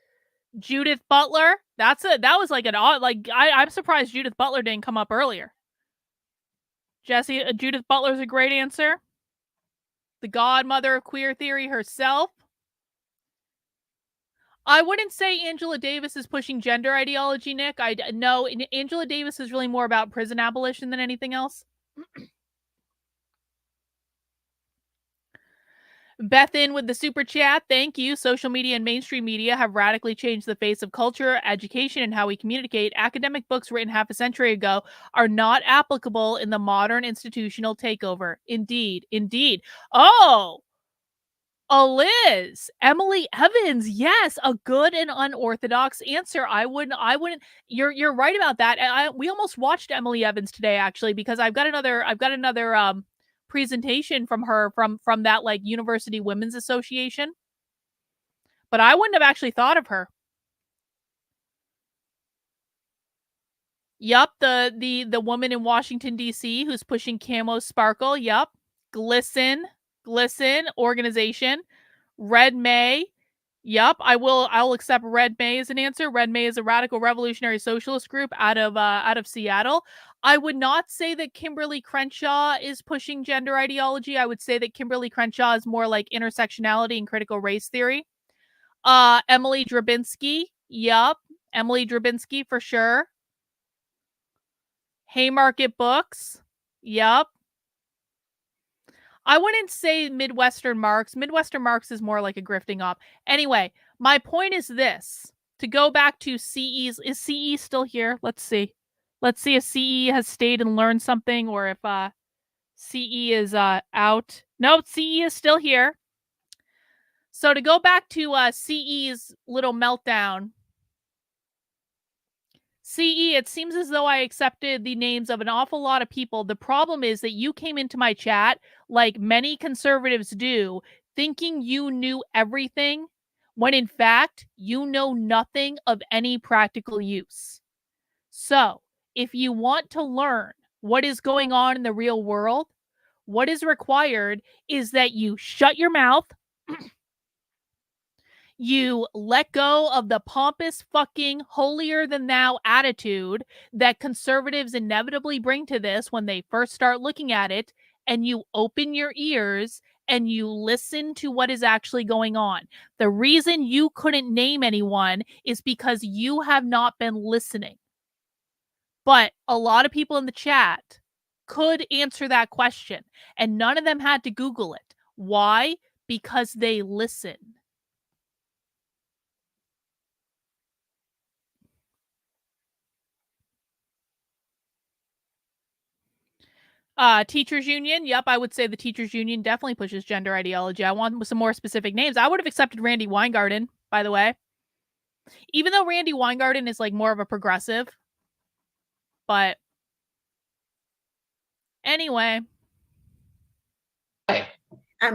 Judith Butler. That was like an odd, like, I'm surprised Judith Butler didn't come up earlier. Judith Butler's a great answer. The godmother of queer theory herself. I wouldn't say Angela Davis is pushing gender ideology, Nick. No, Angela Davis is really more about prison abolition than anything else. Beth in with the super chat. Thank you. Social media and mainstream media have radically changed the face of culture, education, and how we communicate. Academic books written half a century ago are not applicable in the modern institutional takeover. Indeed. Oh, Liz. Emily Evans. Yes, a good and unorthodox answer. I wouldn't. You're right about that. We almost watched Emily Evans today, actually, because I've got another presentation from her from that, like, University Women's Association, but I wouldn't have actually thought of her. Yup, the woman in Washington D.C. who's pushing Camo Sparkle. Yup, Glisten organization. Red May. Yup, I'll accept Red May as an answer. Red May is a radical revolutionary socialist group out of Seattle. I would not say that Kimberly Crenshaw is pushing gender ideology. I would say that Kimberly Crenshaw is more like intersectionality and critical race theory. Emily Drabinski. Yup, Emily Drabinski for sure. Haymarket Books. Yup. I wouldn't say Midwestern Marx. Midwestern Marx is more like a grifting op. Anyway, my point is this. To go back to CE's, is CE still here? Let's see. Let's see if CE has stayed and learned something, or if CE is out. No, CE is still here. So to go back to CE's little meltdown, CE, it seems as though I accepted the names of an awful lot of people. The problem is that you came into my chat, like many conservatives do, thinking you knew everything, when in fact, you know nothing of any practical use. So, if you want to learn what is going on in the real world, what is required is that you shut your mouth, you let go of the pompous fucking holier than thou attitude that conservatives inevitably bring to this when they first start looking at it, and you open your ears and you listen to what is actually going on. The reason you couldn't name anyone is because you have not been listening. But a lot of people in the chat could answer that question, and none of them had to Google it. Why? Because they listen. Teachers union. Yep, I would say the teachers union definitely pushes gender ideology. I want some more specific names. I would have accepted Randy Weingarten, by the way. Even though Randy Weingarten is like more of a progressive. But anyway.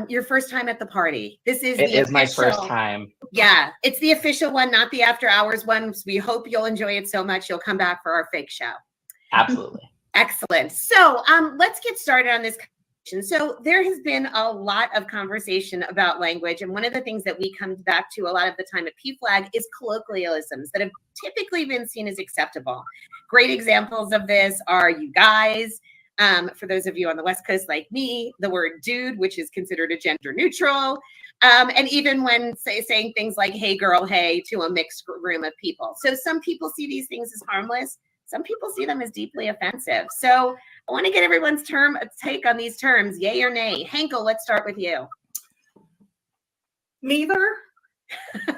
Your first time at the party. This is It is my first time. Yeah, it's the official one, not the after hours one. We hope you'll enjoy it so much you'll come back for our fake show. Absolutely. Excellent. So let's get started on this conversation. So there has been a lot of conversation about language, and one of the things that we come back to a lot of the time at PFLAG is colloquialisms that have typically been seen as acceptable. Great examples of this are you guys. For those of you on the West Coast like me, the word dude, which is considered a gender neutral. And even when saying things like, hey girl, hey, to a mixed room of people. So some people see these things as harmless. Some people see them as deeply offensive. So I want to get everyone's take on these terms, yay or nay. Henkel, let's start with you. Neither.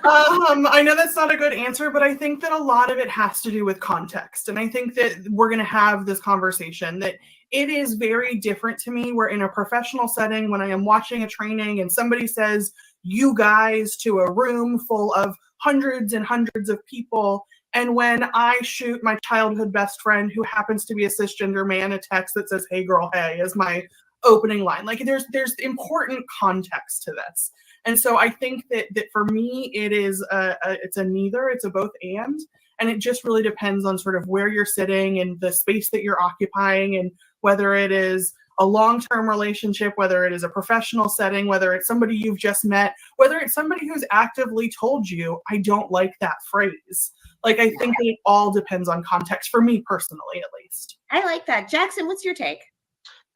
I know that's not a good answer, but I think that a lot of it has to do with context. And I think that we're going to have this conversation that it is very different to me where in a professional setting, when I am watching a training and somebody says, you guys, to a room full of hundreds and hundreds of people, and when I shoot my childhood best friend who happens to be a cisgender man a text that says, hey girl, hey, as my opening line. Like there's important context to this. And so I think that for me, it is it's a neither, it's a both and it just really depends on sort of where you're sitting and the space that you're occupying and whether it is a long-term relationship, whether it is a professional setting, whether it's somebody you've just met, whether it's somebody who's actively told you, I don't like that phrase. Like, I think that it all depends on context for me personally, at least. I like that. Jackson, what's your take?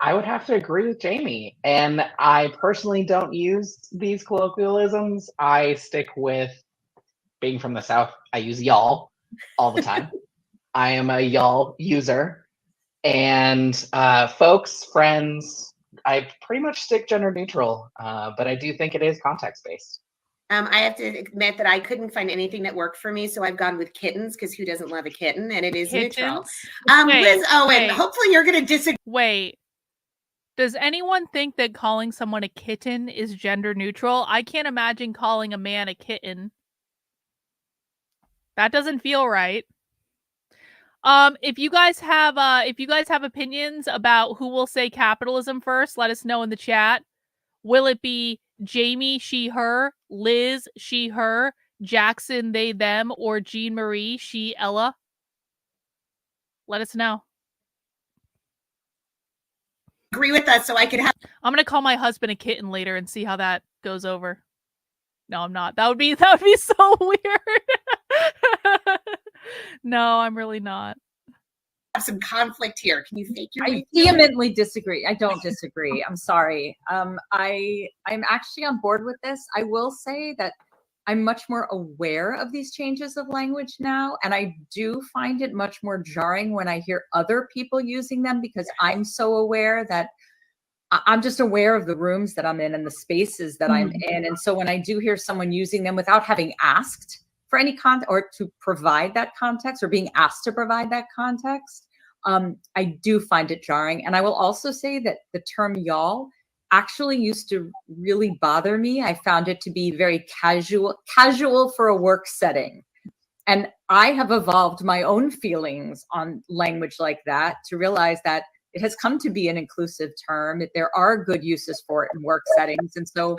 I would have to agree with Jamie. And I personally don't use these colloquialisms. I stick with, being from the South, I use y'all all the time. I am a y'all user. And folks, friends, I pretty much stick gender neutral, but I do think it is context-based. I have to admit that I couldn't find anything that worked for me, so I've gone with kittens because who doesn't love a kitten? And it is neutral. Liz Owen, hopefully you're going to disagree. Wait. Does anyone think that calling someone a kitten is gender neutral? I can't imagine calling a man a kitten. That doesn't feel right. If you guys have opinions about who will say capitalism first, let us know in the chat. Will it be Jamie, she, her, Liz, she, her, Jackson, they, them, or Jean Marie, she, Ella? Let us know. Agree with us so I can have. I'm gonna call my husband a kitten later and see how that goes over. No, I'm not. That would be so weird. No, I'm really not. Have some conflict here. Can you fake your I vehemently disagree. I don't disagree. I'm sorry. I'm actually on board with this. I will say that I'm much more aware of these changes of language now, and I do find it much more jarring when I hear other people using them because I'm so aware that I'm just aware of the rooms that I'm in and the spaces that I'm in. And so when I do hear someone using them without having asked for any context or to provide that context or being asked to provide that context, I do find it jarring. And I will also say that the term y'all actually used to really bother me. I found it to be very casual for a work setting. And I have evolved my own feelings on language like that to realize that it has come to be an inclusive term, that there are good uses for it in work settings. And so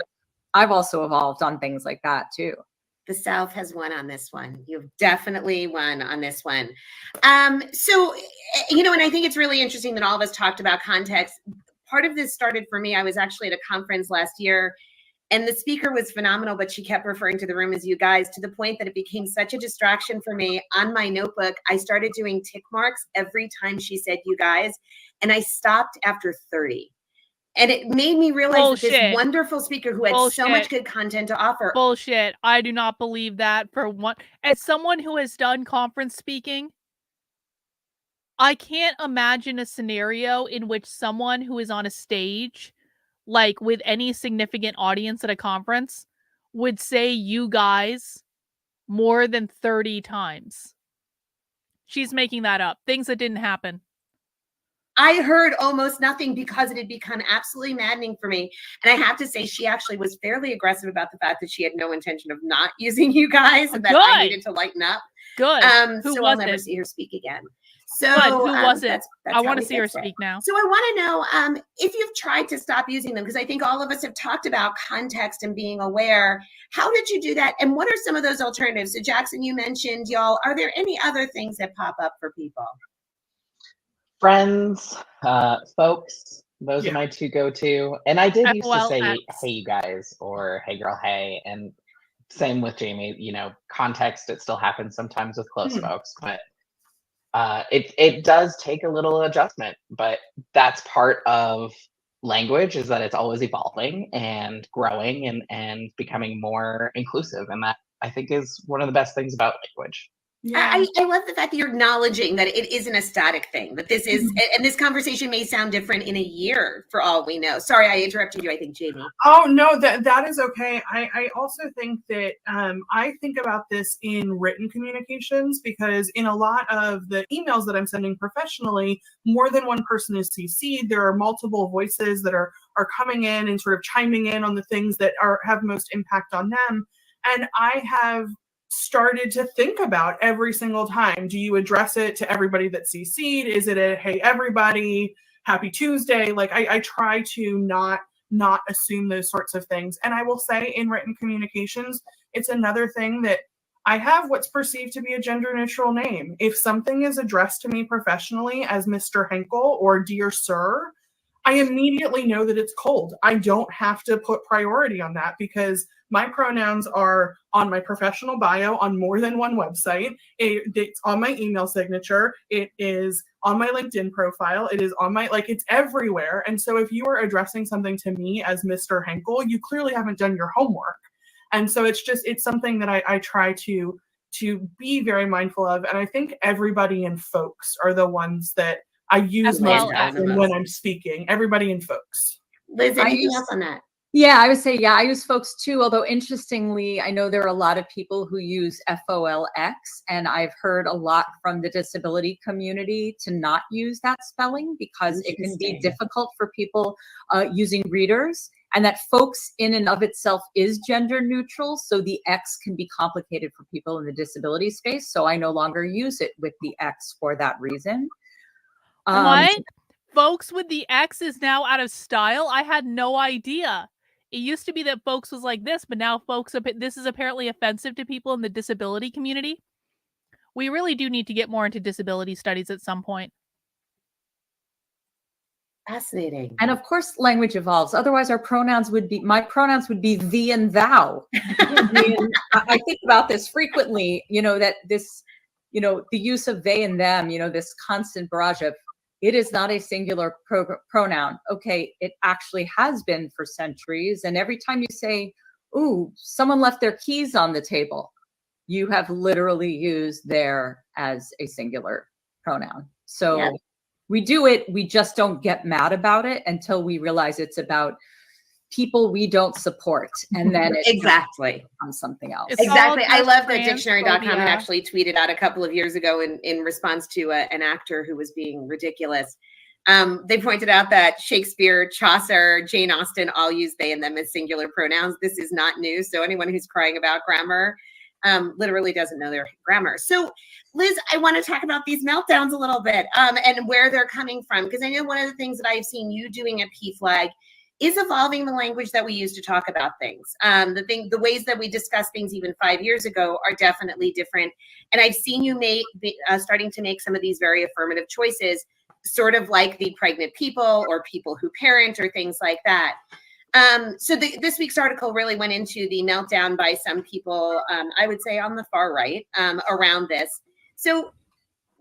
I've also evolved on things like that too. The South has won on this one. You've definitely won on this one. So, and I think it's really interesting that all of us talked about context. Part of this started for me. I was actually at a conference last year, and the speaker was phenomenal, but she kept referring to the room as you guys, to the point that it became such a distraction for me. On my notebook, I started doing tick marks every time she said you guys, and I stopped after 30. And it made me realize that this wonderful speaker who had so much good content to offer. Bullshit. I do not believe that for one. As someone who has done conference speaking, I can't imagine a scenario in which someone who is on a stage, like with any significant audience at a conference, would say you guys more than 30 times. She's making that up. Things that didn't happen. I heard almost nothing because it had become absolutely maddening for me. And I have to say, she actually was fairly aggressive about the fact that she had no intention of not using you guys and that I needed to lighten up. Good. So I'll never see her speak again. So who was it? That's I want to see her speak now. So I want to know if you've tried to stop using them, because I think all of us have talked about context and being aware. How did you do that? And what are some of those alternatives? So Jackson, you mentioned y'all. Are there any other things that pop up for people? Friends, folks, those are my two go-to. And I did used to say, hey, you guys, or hey, girl, hey. And same with Jamie, context, it still happens sometimes with close folks. But it does take a little adjustment. But that's part of language, is that it's always evolving and growing and becoming more inclusive. And that, I think, is one of the best things about language. Yeah. I love the fact that you're acknowledging that it isn't a static thing, that this is, and this conversation may sound different in a year for all we know. Sorry, I interrupted you, I think, Jamie. Oh, no, that is okay. I also think that I think about this in written communications, because in a lot of the emails that I'm sending professionally, more than one person is CC'd. There are multiple voices that are coming in and sort of chiming in on the things that have most impact on them. And I have started to think about every single time, do you address it to everybody that's CC'd? Is it a, hey, everybody, happy Tuesday? Like I try to not assume those sorts of things. And I will say, in written communications, it's another thing that I have what's perceived to be a gender neutral name. If something is addressed to me professionally as Mr. Henkel or Dear Sir, I immediately know that it's cold. I don't have to put priority on that, because my pronouns are on my professional bio on more than one website. It's on my email signature. It is on my LinkedIn profile. It is on my, it's everywhere. And so if you are addressing something to me as Mr. Henkel, you clearly haven't done your homework. And so it's something that I try to be very mindful of. And I think everybody and folks are the ones that I use most often when I'm speaking. Everybody and folks. Liz, anything else on that? Yeah, I would say, I use folks too, although interestingly, I know there are a lot of people who use FOLX, and I've heard a lot from the disability community to not use that spelling because it can be difficult for people using readers, and that folks in and of itself is gender neutral, so the X can be complicated for people in the disability space, so I no longer use it with the X for that reason. What? Folks with the X is now out of style? I had no idea. It used to be that folks was like this, but now this is apparently offensive to people in the disability community. We really do need to get more into disability studies at some point. Fascinating. And of course, language evolves. Otherwise, my pronouns would be thee and thou. I think about this frequently, that this, the use of they and them, this constant barrage of, it is not a singular pronoun. Okay, it actually has been for centuries. And every time you say, ooh, someone left their keys on the table, you have literally used there as a singular pronoun. So we do it, we just don't get mad about it until we realize it's about people we don't support. And then it becomes something else. Exactly. I love that dictionary.com had actually tweeted out a couple of years ago in response to an actor who was being ridiculous. They pointed out that Shakespeare, Chaucer, Jane Austen all use they and them as singular pronouns. This is not new. So anyone who's crying about grammar, literally doesn't know their grammar. So Liz, I want to talk about these meltdowns a little bit, and where they're coming from, because I know one of the things that I've seen you doing at PFLAG is evolving the language that we use to talk about things. The ways that we discuss things even 5 years ago are definitely different. And I've seen you starting to make some of these very affirmative choices, sort of like the pregnant people or people who parent or things like that. So this week's article really went into the meltdown by some people, I would say on the far right, around this. So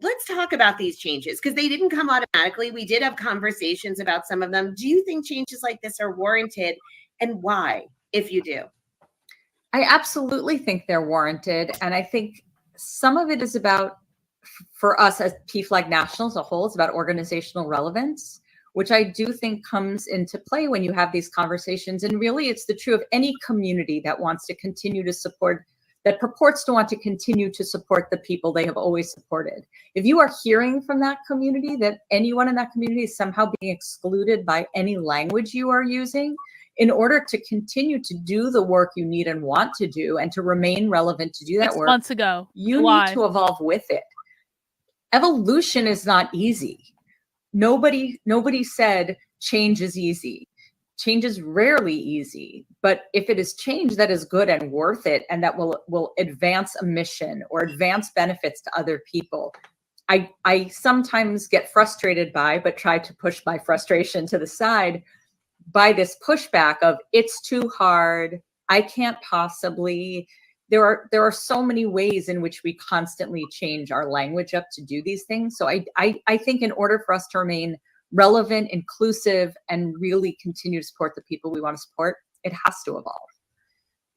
let's talk about these changes, because they didn't come automatically. We did have conversations about some of them. Do you think changes like this are warranted, and why, if you do? I absolutely think they're warranted. And I think some of it is about, for us as PFLAG National as a whole, it's about organizational relevance, which I do think comes into play when you have these conversations. And really, it's the true of any community that wants to continue to support, that purports to want to continue to support the people they have always supported. If you are hearing from that community that anyone in that community is somehow being excluded by any language you are using, in order to continue to do the work you need and want to do, and to remain relevant to do that 6 work, months ago, you need to evolve with it. Evolution is not easy. Nobody said change is easy. Change is rarely easy, but if it is change that is good and worth it, and that will advance a mission or advance benefits to other people, I sometimes get frustrated by, but try to push my frustration to the side, by this pushback of it's too hard, I can't possibly. There are so many ways in which we constantly change our language up to do these things. So I think in order for us to remain relevant, inclusive, and really continue to support the people we want to support, it has to evolve.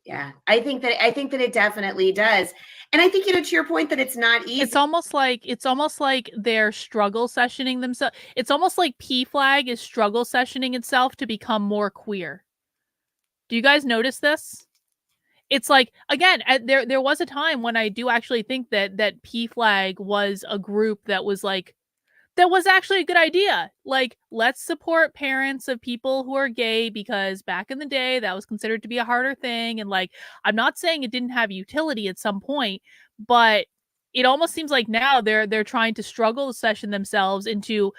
Yeah, I think that it definitely does. And I think, to your point, that it's not easy. It's almost like they're struggle sessioning themselves. It's almost like PFLAG is struggle sessioning itself to become more queer. Do you guys notice this? It's like, again, there was a time when I do actually think that PFLAG was a group that was actually a good idea. Like, let's support parents of people who are gay, because back in the day that was considered to be a harder thing. And like, I'm not saying it didn't have utility at some point, but it almost seems like now they're trying to struggle session themselves into,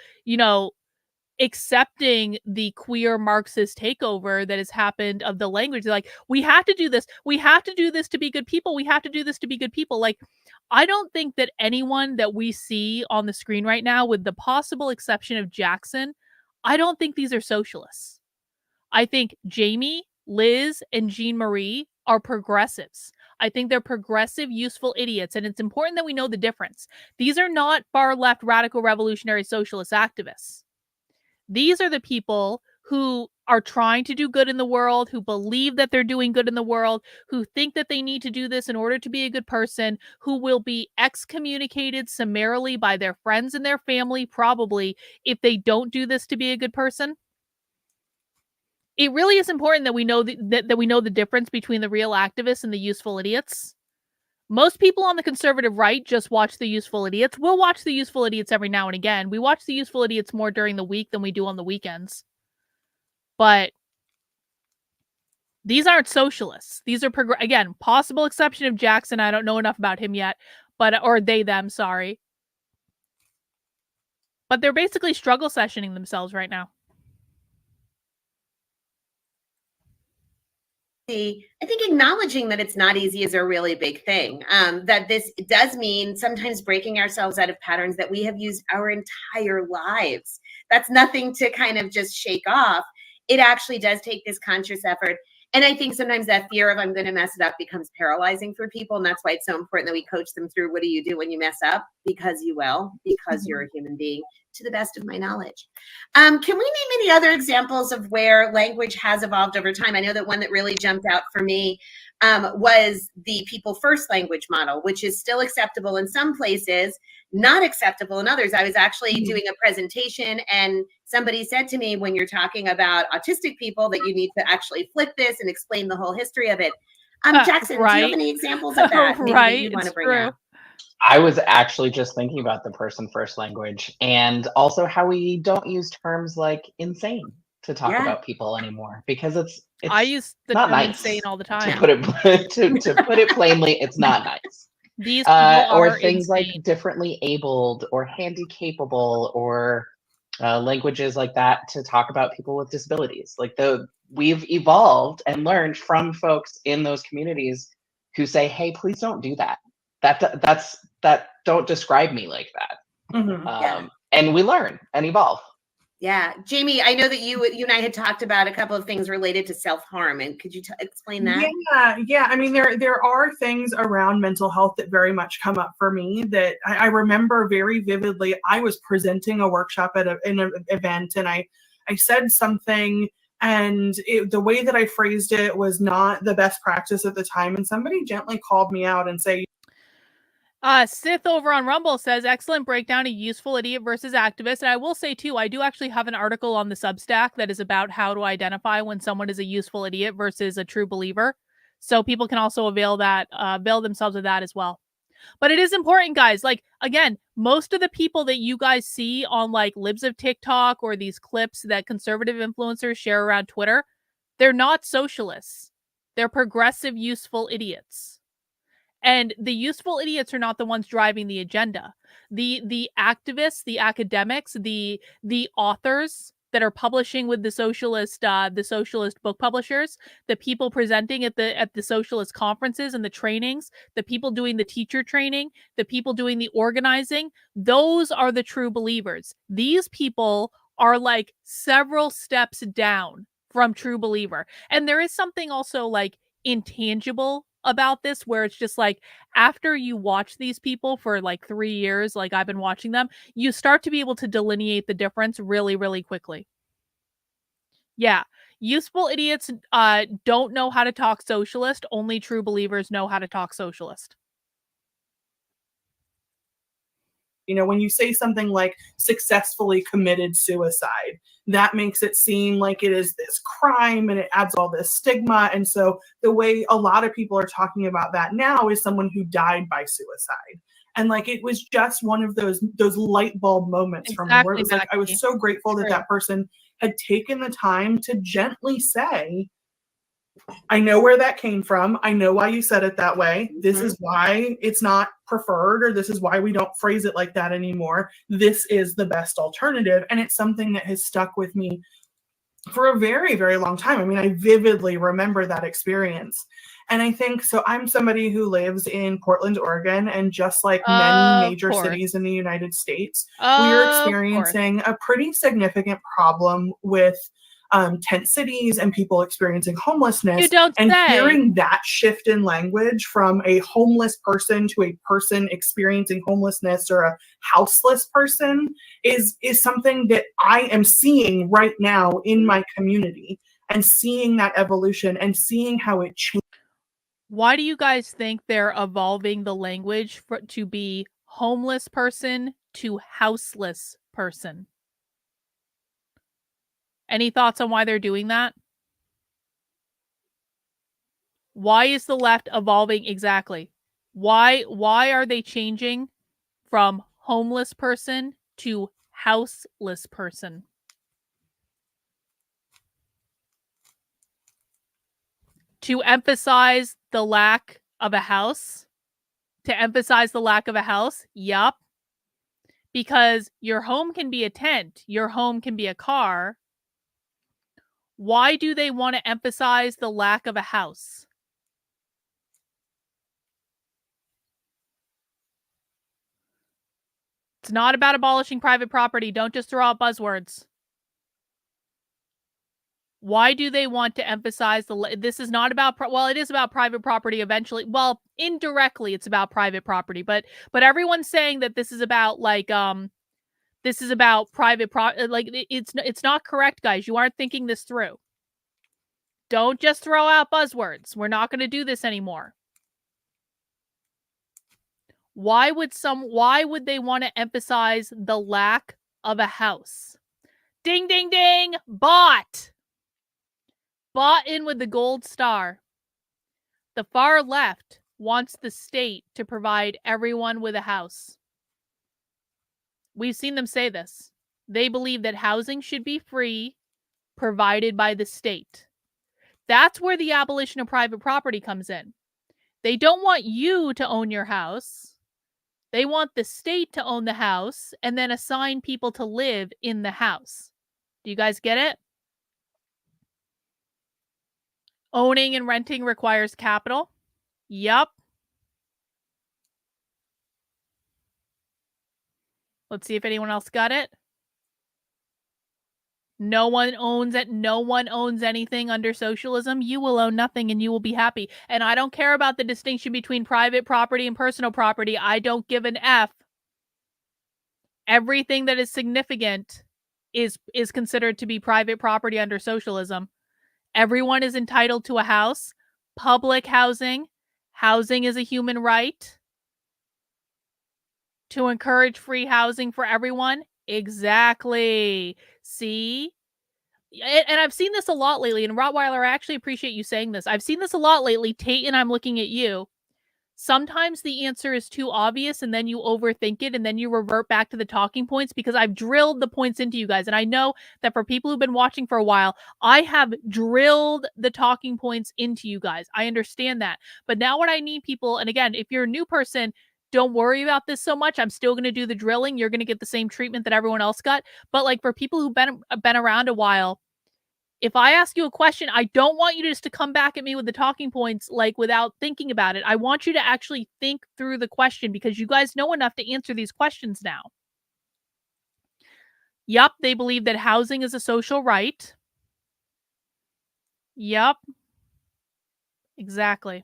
accepting the queer Marxist takeover that has happened of the language. They're like, we have to do this. We have to do this to be good people. We have to do this to be good people. Like, I don't think that anyone that we see on the screen right now, with the possible exception of Jackson, I don't think these are socialists. I think Jamie, Liz, and Jean Marie are progressives. I think they're progressive, useful idiots. And it's important that we know the difference. These are not far left radical revolutionary socialist activists. These are the people who are trying to do good in the world, who believe that they're doing good in the world, who think that they need to do this in order to be a good person, who will be excommunicated summarily by their friends and their family, probably, if they don't do this to be a good person. It really is important that we know that we know the difference between the real activists and the useful idiots. Most people on the conservative right just watch the useful idiots. We'll watch the useful idiots every now and again. We watch the useful idiots more during the week than we do on the weekends. But these aren't socialists. These are, again, possible exception of Jackson. I don't know enough about him yet, or they, them, sorry. But they're basically struggle sessioning themselves right now. I think acknowledging that it's not easy is a really big thing. That this does mean sometimes breaking ourselves out of patterns that we have used our entire lives. That's nothing to kind of just shake off. It actually does take this conscious effort. And I think sometimes that fear of I'm going to mess it up becomes paralyzing for people. And that's why it's so important that we coach them through, what do you do when you mess up? Because you will, because you're a human being, to the best of my knowledge. Can we name any other examples of where language has evolved over time? I know that one that really jumped out for me was the people first language model, which is still acceptable in some places, not acceptable in others. I was actually doing a presentation and somebody said to me, when you're talking about autistic people, that you need to actually flip this and explain the whole history of it. Jackson, right. do you have any examples of that? Maybe Right, that you want to it's bring true. up? I was actually just thinking about the person first language, and also how we don't use terms like insane to talk Yeah. about people anymore, because it's I use the not term nice insane all the to time. put it to put it plainly. It's not nice. These people Or are things like insane. differently abled or handicapable, or languages like that to talk about people with disabilities. Like we've evolved and learned from folks in those communities who say, "Hey, please don't do that. That don't describe me like that." Mhm. And we learn and evolve. Yeah. Jamie, I know that you and I had talked about a couple of things related to self-harm, and could you explain that? Yeah. I mean, there are things around mental health that very much come up for me that I remember very vividly. I was presenting a workshop in an event, and I said something, and the way that I phrased it was not the best practice at the time, and somebody gently called me out and say, Sith over on Rumble says, excellent breakdown of useful idiot versus activist. And I will say, too, I do actually have an article on the Substack that is about how to identify when someone is a useful idiot versus a true believer. So people can also avail themselves of that as well. But it is important, guys. Like, again, most of the people that you guys see on like libs of TikTok or these clips that conservative influencers share around Twitter, they're not socialists. They're progressive, useful idiots. And the useful idiots are not the ones driving the agenda. The activists, the academics, the authors that are publishing with the socialist book publishers, the people presenting at the socialist conferences and the trainings, the people doing the teacher training, the people doing the organizing, those are the true believers. These people are like several steps down from true believer. And there is something also like intangible about this, where it's just like after you watch these people for like 3 years, like I've been watching them, you start to be able to delineate the difference really, really quickly. Yeah. Useful idiots don't know how to talk socialist. Only true believers know how to talk socialist. you know, when you say something like successfully committed suicide, that makes it seem like it is this crime and it adds all this stigma. And so the way a lot of people are talking about that now is someone who died by suicide. And like it was just one of those light bulb moments for me where it was like I was so grateful that that person had taken the time to gently say, I know where that came from. I know why you said it that way. This is why it's not preferred, or this is why we don't phrase it like that anymore. This is the best alternative. And it's something that has stuck with me for a very, very long time. I mean, I vividly remember that experience. And I think, so I'm somebody who lives in Portland, Oregon, and just like many major cities in the United States, we are experiencing a pretty significant problem with tent cities and people experiencing homelessness. Hearing that shift in language from a homeless person to a person experiencing homelessness or a houseless person is something that I am seeing right now in my community, and seeing that evolution and seeing how it changes. Why do you guys think they're evolving the language to be homeless person to houseless person? Any thoughts on why they're doing that? Why is the left evolving exactly? Why are they changing from homeless person to houseless person? To emphasize the lack of a house? To emphasize the lack of a house? Yup. Because your home can be a tent, your home can be a car. Why do they want to emphasize the lack of a house? It's not about abolishing private property. Don't just throw out buzzwords. Why do they want to emphasize this is not about, well, it is about private property eventually. Well, indirectly it's about private property, but everyone's saying that this is about like, this is about private like it's not correct, guys. You aren't thinking this through. Don't just throw out buzzwords. We're not going to do this anymore. Why would they want to emphasize the lack of a house? Ding, ding, ding. Bought in with the gold star. The far left wants the state to provide everyone with a house. We've seen them say this. They believe that housing should be free, provided by the state. That's where the abolition of private property comes in. They don't want you to own your house. They want the state to own the house and then assign people to live in the house. Do you guys get it? Owning and renting requires capital. Yup. Let's see if anyone else got it. No one owns it. No one owns anything under socialism. You will own nothing and you will be happy. And I don't care about the distinction between private property and personal property. I don't give an F. Everything that is significant is considered to be private property under socialism. Everyone is entitled to a house. Public housing. Housing is a human right. To encourage free housing for everyone. Exactly. See? And I've seen this a lot lately. And Rottweiler, I actually appreciate you saying this. I've seen this a lot lately. Tate and I'm looking at you. Sometimes the answer is too obvious and then you overthink it and then you revert back to the talking points because I've drilled the points into you guys. And I know that for people who've been watching for a while, I have drilled the talking points into you guys. I understand that. But now what I need people, and again, if you're a new person, don't worry about this so much. I'm still going to do the drilling. You're going to get the same treatment that everyone else got. But like for people who've been around a while, if I ask you a question, I don't want you just to come back at me with the talking points like without thinking about it. I want you to actually think through the question because you guys know enough to answer these questions now. Yup, they believe that housing is a social right. Yup. Exactly.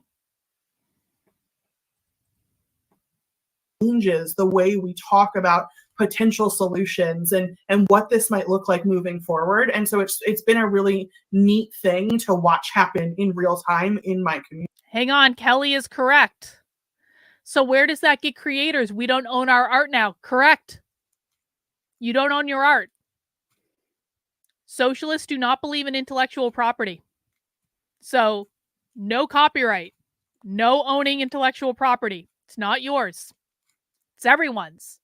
Changes the way we talk about potential solutions and what this might look like moving forward. And so it's been a really neat thing to watch happen in real time in my community. Hang on, Kelly is correct. So where does that get creators? We don't own our art now. Correct. You don't own your art. Socialists do not believe in intellectual property. So no copyright, no owning intellectual property. It's not yours. It's everyone's.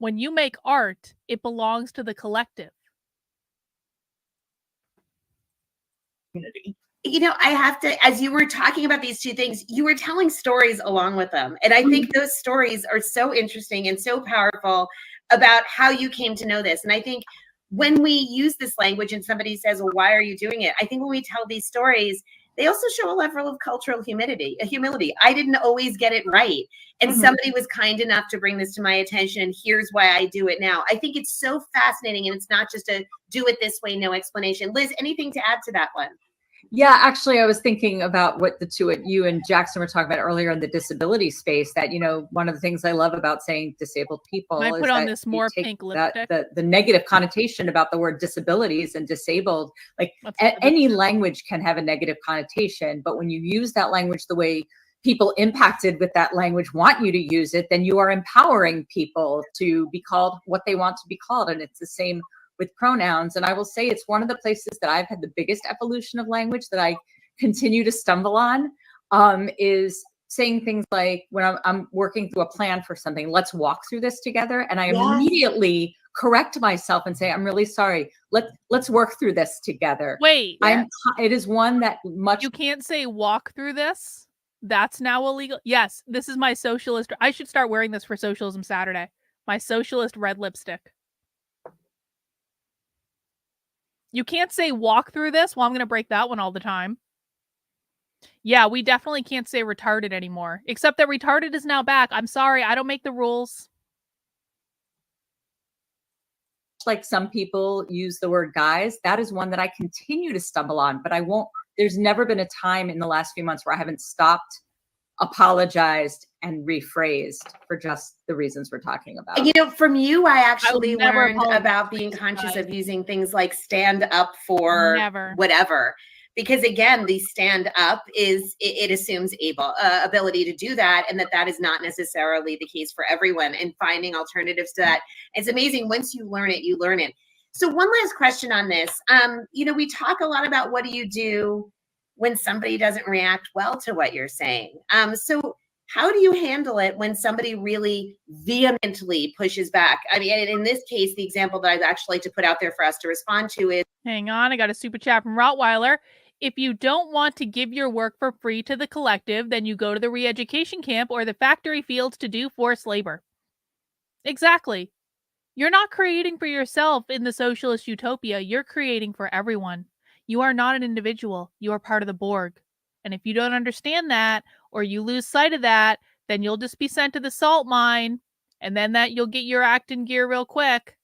When you make art, it belongs to the collective. You know, I have to, as you were talking about these two things, you were telling stories along with them. And I think those stories are so interesting and so powerful about how you came to know this. And I think when we use this language and somebody says, well, why are you doing it? I think when we tell these stories, they also show a level of cultural humility. I didn't always get it right. And somebody was kind enough to bring this to my attention. And here's why I do it now. I think it's so fascinating. And it's not just a do it this way, no explanation. Liz, anything to add to that one? Yeah, actually, I was thinking about what the two, you and Jackson were talking about earlier in the disability space, that, you know, one of the things I love about saying disabled people I is put on that this more you take pink lipstick. the negative connotation about the word disabilities and disabled. Like any language can have a negative connotation, but when you use that language the way people impacted with that language want you to use it, then you are empowering people to be called what they want to be called. And it's the same with pronouns. And I will say it's one of the places that I've had the biggest evolution of language that I continue to stumble on, is saying things like when I'm working through a plan for something, let's walk through this together. And I immediately correct myself and say, I'm really sorry. Let's work through this together. Wait, it is one that you can't say walk through this. That's now illegal. Yes, this is my socialist. I should start wearing this for Socialism Saturday. My socialist red lipstick. You can't say walk through this. Well, I'm going to break that one all the time. Yeah, we definitely can't say retarded anymore. Except that retarded is now back. I'm sorry. I don't make the rules. Like some people use the word guys. That is one that I continue to stumble on, but I won't. There's never been a time in the last few months where I haven't stopped, apologized, and rephrased for just the reasons we're talking about. You know, from you, I actually learned about being conscious of using things like stand up for whatever. Because again, the stand up it assumes ability to do that, and that is not necessarily the case for everyone. And finding alternatives to that, it's amazing. Once you learn it, you learn it. So one last question on this. You know, we talk a lot about what do you do when somebody doesn't react well to what you're saying. So how do you handle it when somebody really vehemently pushes back? I mean, in this case, the example that I'd actually like to put out there for us to respond to is Hang on, I got a super chat from Rottweiler. If you don't want to give your work for free to the collective, then you go to the re-education camp or the factory fields to do forced labor. Exactly. You're not creating for yourself in the socialist utopia. You're creating for everyone. You are not an individual. You are part of the Borg. And if you don't understand that, or you lose sight of that, then you'll just be sent to the salt mine. And then you'll get your act in gear real quick.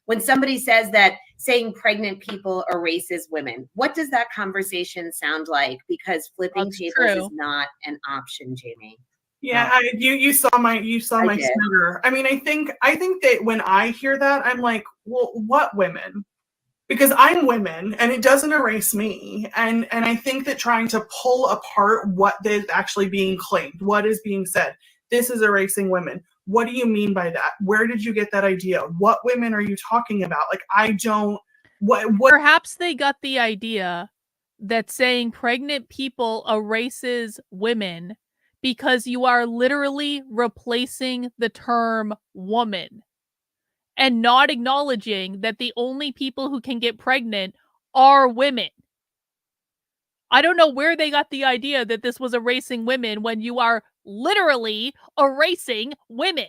When somebody says that saying pregnant people erases women, what does that conversation sound like? Because flipping tables is not an option, Jamie. Yeah, you saw my Twitter. I mean, I think that when I hear that, I'm like, well, what women? Because I'm women, and it doesn't erase me. And I think that trying to pull apart what is actually being claimed, what is being said, this is erasing women. What do you mean by that? Where did you get that idea? What women are you talking about? Like, I don't. What? Perhaps they got the idea that saying pregnant people erases women because you are literally replacing the term woman and not acknowledging that the only people who can get pregnant are women. I don't know where they got the idea that this was erasing women when you are literally erasing women.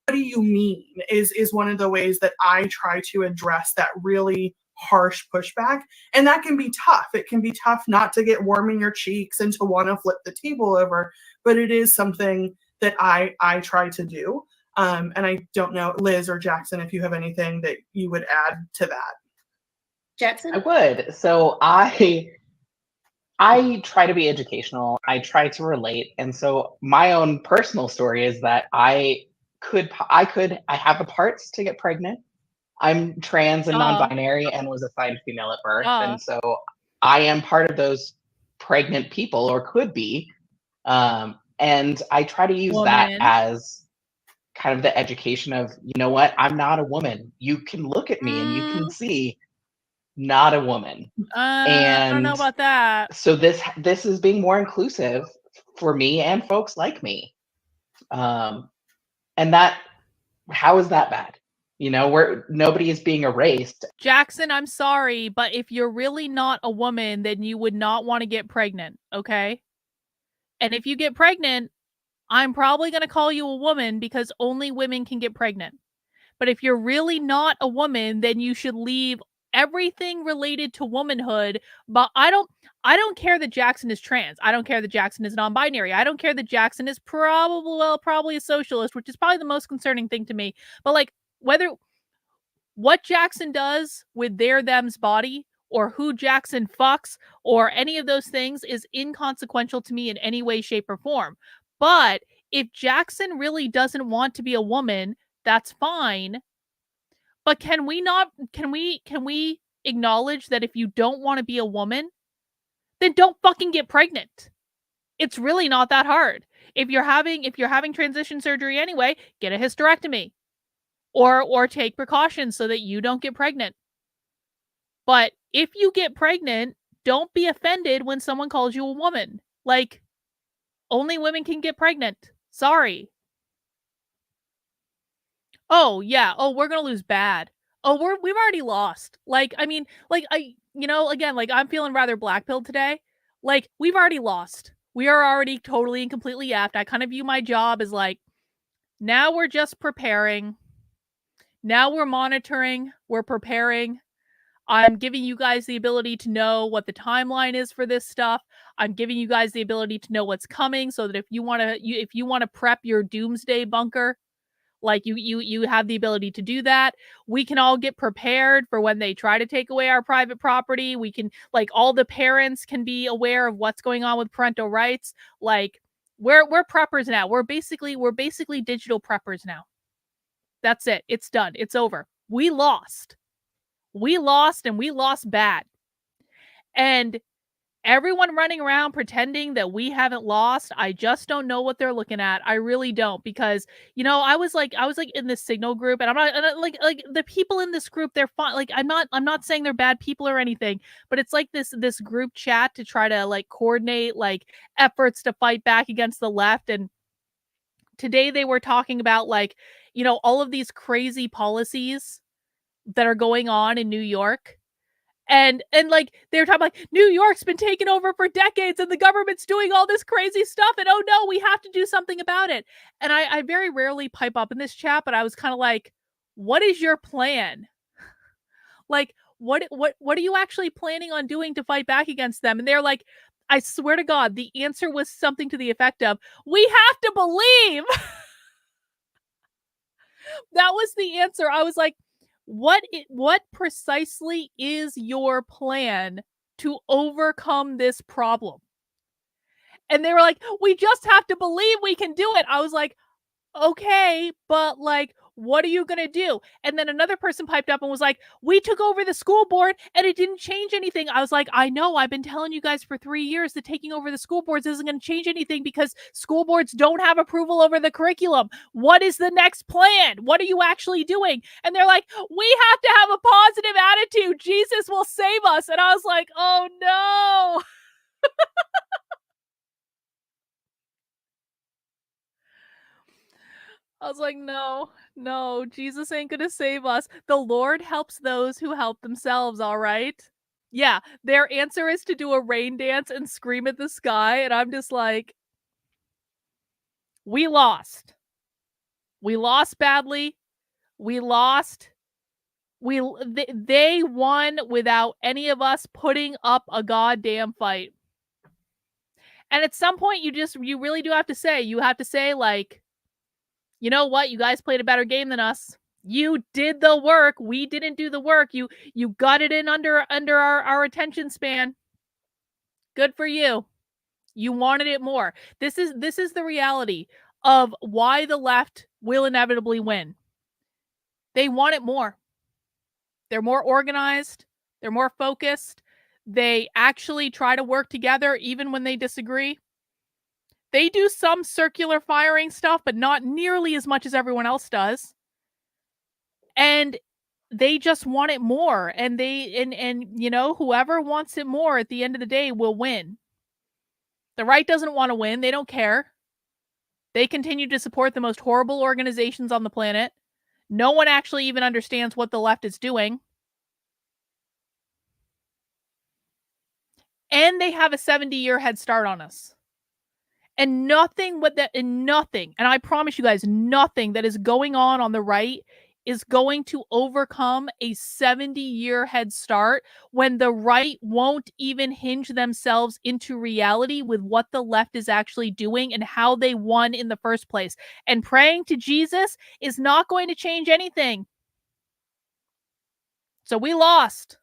What do you mean is one of the ways that I try to address that really harsh pushback. And that can be tough. It can be tough not to get warm in your cheeks and to want to flip the table over, but it is something that I try to do. And I don't know, Liz or Jackson, if you have anything that you would add to that. Jackson? I would. So I try to be educational. I try to relate. And so my own personal story is that I have the parts to get pregnant. I'm trans and non-binary and was assigned female at birth. And so I am part of those pregnant people, or could be. And I try to use that as kind of the education of, you know what, I'm not a woman. You can look at me and you can see not a woman. And I don't know about that. So this is being more inclusive for me and folks like me. And that, how is that bad? You know, where nobody is being erased. Jackson, I'm sorry, but if you're really not a woman, then you would not want to get pregnant, okay? And if you get pregnant, I'm probably going to call you a woman because only women can get pregnant. But if you're really not a woman, then you should leave everything related to womanhood. But I don't care that Jackson is trans. I don't care that Jackson is non-binary. I don't care that Jackson is probably a socialist, which is probably the most concerning thing to me. But like, what Jackson does with them's body, or who Jackson fucks, or any of those things is inconsequential to me in any way, shape, or form. But if Jackson really doesn't want to be a woman, that's fine. But can we acknowledge that if you don't want to be a woman, then don't fucking get pregnant. It's really not that hard. If you're having transition surgery anyway, get a hysterectomy. Or take precautions so that you don't get pregnant. But if you get pregnant, don't be offended when someone calls you a woman. Like, only women can get pregnant. Sorry. Oh, yeah. Oh, we're going to lose bad. Oh, we've already lost. Like, I mean, like, again, like, I'm feeling rather black-pilled today. Like, we've already lost. We are already totally and completely effed. I kind of view my job as like, now we're just preparing. Now we're monitoring. We're preparing. I'm giving you guys the ability to know what the timeline is for this stuff. I'm giving you guys the ability to know what's coming, so that if you want to prep your doomsday bunker, like you have the ability to do that. We can all get prepared for when they try to take away our private property. We can, like, all the parents can be aware of what's going on with parental rights. Like, we're preppers now. We're basically digital preppers now. That's it. It's done. It's over. We lost. And we lost bad. And everyone running around pretending that we haven't lost, I just don't know what they're looking at. I really don't, because, you know, I was like in this Signal group, and I'm not like the people in this group, they're fine. Like, I'm not saying they're bad people or anything, but it's like this group chat to try to like coordinate like efforts to fight back against the left. And today they were talking about, like, all of these crazy policies that are going on in New York. And like they were talking like New York's been taken over for decades and the government's doing all this crazy stuff and oh no, we have to do something about it. And I very rarely pipe up in this chat, but I was kind of like, what is your plan? Like, what are you actually planning on doing to fight back against them? And they're like, I swear to God, the answer was something to the effect of, we have to believe. That was the answer. I was like, what precisely is your plan to overcome this problem? And they were like, we just have to believe we can do it. I was like, okay, but like, what are you going to do? And then another person piped up and was like, we took over the school board and it didn't change anything. I was like, I know, I've been telling you guys for 3 years that taking over the school boards isn't going to change anything because school boards don't have approval over the curriculum. What is the next plan? What are you actually doing? And they're like, we have to have a positive attitude. Jesus will save us. And I was like, oh no. I was like, no, Jesus ain't gonna save us. The Lord helps those who help themselves, all right? Yeah, their answer is to do a rain dance and scream at the sky, and I'm just like, we lost. We lost badly. We lost. They won without any of us putting up a goddamn fight. And at some point, you really do have to say, like, you know what? You guys played a better game than us. You did the work. We didn't do the work. You got it in under our attention span. Good for you. You wanted it more. This is the reality of why the left will inevitably win. They want it more. They're more organized. They're more focused. They actually try to work together even when they disagree. They do some circular firing stuff, but not nearly as much as everyone else does. And they just want it more. And whoever wants it more at the end of the day will win. The right doesn't want to win. They don't care. They continue to support the most horrible organizations on the planet. No one actually even understands what the left is doing. And they have a 70-year head start on us. And nothing, and I promise you guys, nothing that is going on the right is going to overcome a 70-year head start when the right won't even hinge themselves into reality with what the left is actually doing and how they won in the first place. And praying to Jesus is not going to change anything. So we lost.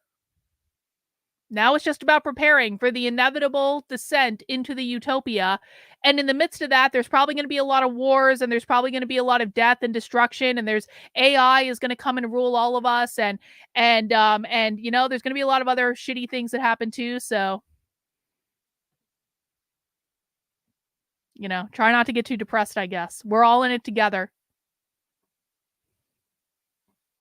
Now it's just about preparing for the inevitable descent into the utopia. And in the midst of that, there's probably going to be a lot of wars and there's probably going to be a lot of death and destruction. And there's AI is going to come and rule all of us. And there's going to be a lot of other shitty things that happen too. So, try not to get too depressed, I guess. We're all in it together.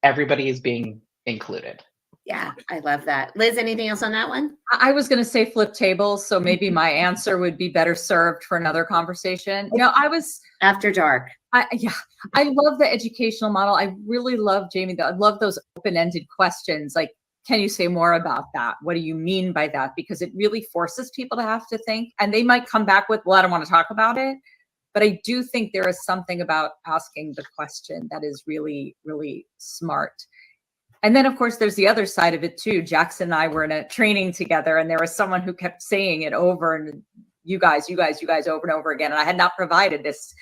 Everybody is being included. Yeah, I love that. Liz, anything else on that one? I was going to say flip tables, so maybe my answer would be better served for another conversation. I was after dark. I love the educational model. I really love, Jamie, I love those open-ended questions. Like, can you say more about that? What do you mean by that? Because it really forces people to have to think, and they might come back with, well, I don't want to talk about it. But I do think there is something about asking the question that is really, really smart. And then, of course, there's the other side of it, too. Jackson and I were in a training together, and there was someone who kept saying it over and you guys over and over again. And I had not provided this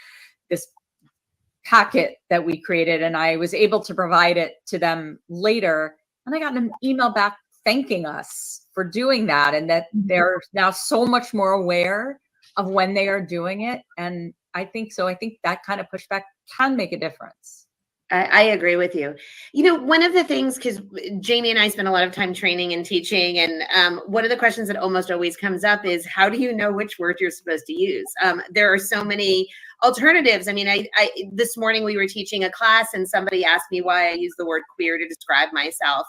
packet that we created, and I was able to provide it to them later. And I got an email back thanking us for doing that and that they're now so much more aware of when they are doing it. And I think so. I think that kind of pushback can make a difference. I agree with you. One of the things, because Jamie and I spend a lot of time training and teaching, and one of the questions that almost always comes up is, how do you know which word you're supposed to use? There are so many alternatives. I mean, I this morning we were teaching a class and somebody asked me why I use the word queer to describe myself,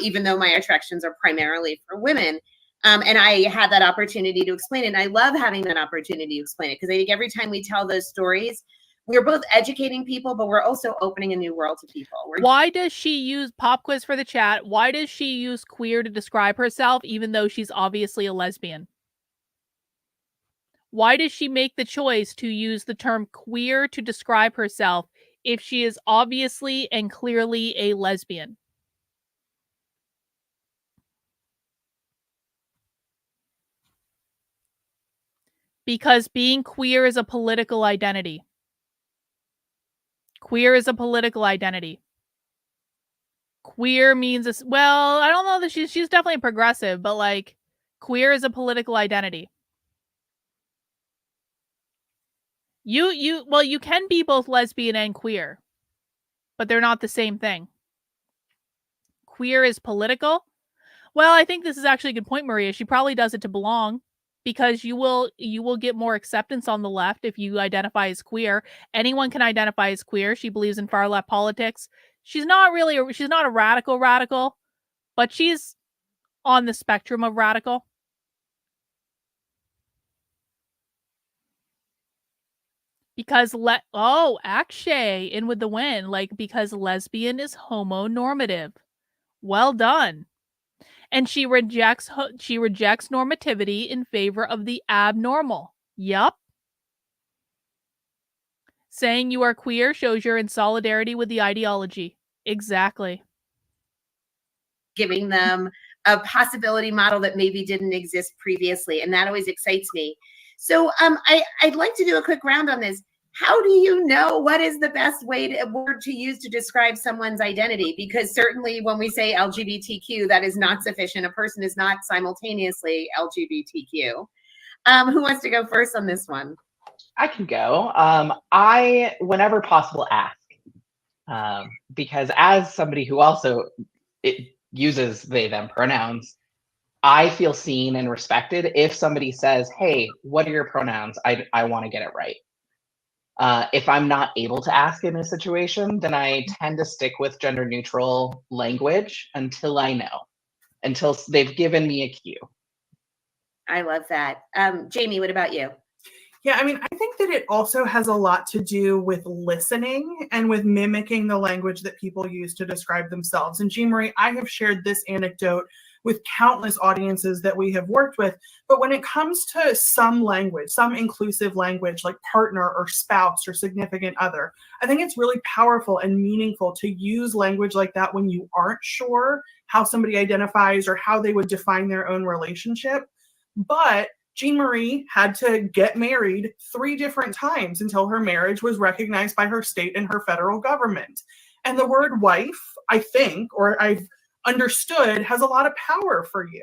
even though my attractions are primarily for women. And I had that opportunity to explain it. And I love having that opportunity to explain it, because I think every time we tell those stories, we're both educating people, but we're also opening a new world to people. Why does she use pop quiz for the chat? Why does she use queer to describe herself, even though she's obviously a lesbian? Why does she make the choice to use the term queer to describe herself if she is obviously and clearly a lesbian? Because being queer is a political identity. Queer is a political identity. Queer means, well, I don't know that she's definitely a progressive, but like queer is a political identity. You can be both lesbian and queer, but they're not the same thing. Queer is political. Well, I think this is actually a good point, Maria. She probably does it to belong, because you will get more acceptance on the left if you identify as queer. Anyone can identify as queer. She believes in far left politics. She's not a radical, but she's on the spectrum of radical. Because Akshay in with the win, because lesbian is homonormative. Well done. And she rejects normativity in favor of the abnormal. Yup. Saying you are queer shows you're in solidarity with the ideology. Exactly. Giving them a possibility model that maybe didn't exist previously. And that always excites me. So I'd like to do a quick round on this. How do you know what is the best word to use to describe someone's identity? Because certainly when we say LGBTQ, that is not sufficient. A person is not simultaneously LGBTQ. Who wants to go first on this one? I can go. I, whenever possible, ask. Because as somebody who also uses they, them pronouns, I feel seen and respected if somebody says, hey, what are your pronouns? I want to get it right. If I'm not able to ask in a situation, then I tend to stick with gender neutral language until I know, until they've given me a cue. I love that. Jamie, what about you? Yeah, I mean, I think that it also has a lot to do with listening and with mimicking the language that people use to describe themselves. And Jean Marie, I have shared this anecdote with countless audiences that we have worked with. But when it comes to some language, some inclusive language like partner or spouse or significant other, I think it's really powerful and meaningful to use language like that when you aren't sure how somebody identifies or how they would define their own relationship. But Jean Marie had to get married 3 different times until her marriage was recognized by her state and her federal government. And the word wife, I think, or I've understood, has a lot of power for you.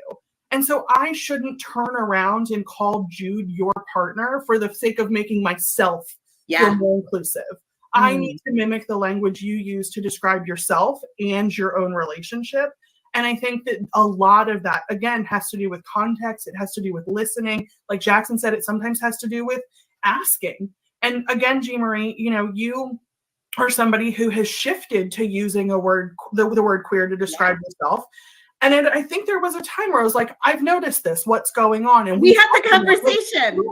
And so I shouldn't turn around and call Jude your partner for the sake of making myself feel more inclusive. I need to mimic the language you use to describe yourself and your own relationship. And I think that a lot of that, again, has to do with context. It has to do with listening. Like Jackson said, it sometimes has to do with asking. And again, Jean Marie, you are somebody who has shifted to using the word queer to describe yourself. And I think there was a time where I was like, I've noticed this, what's going on? And we had the conversation.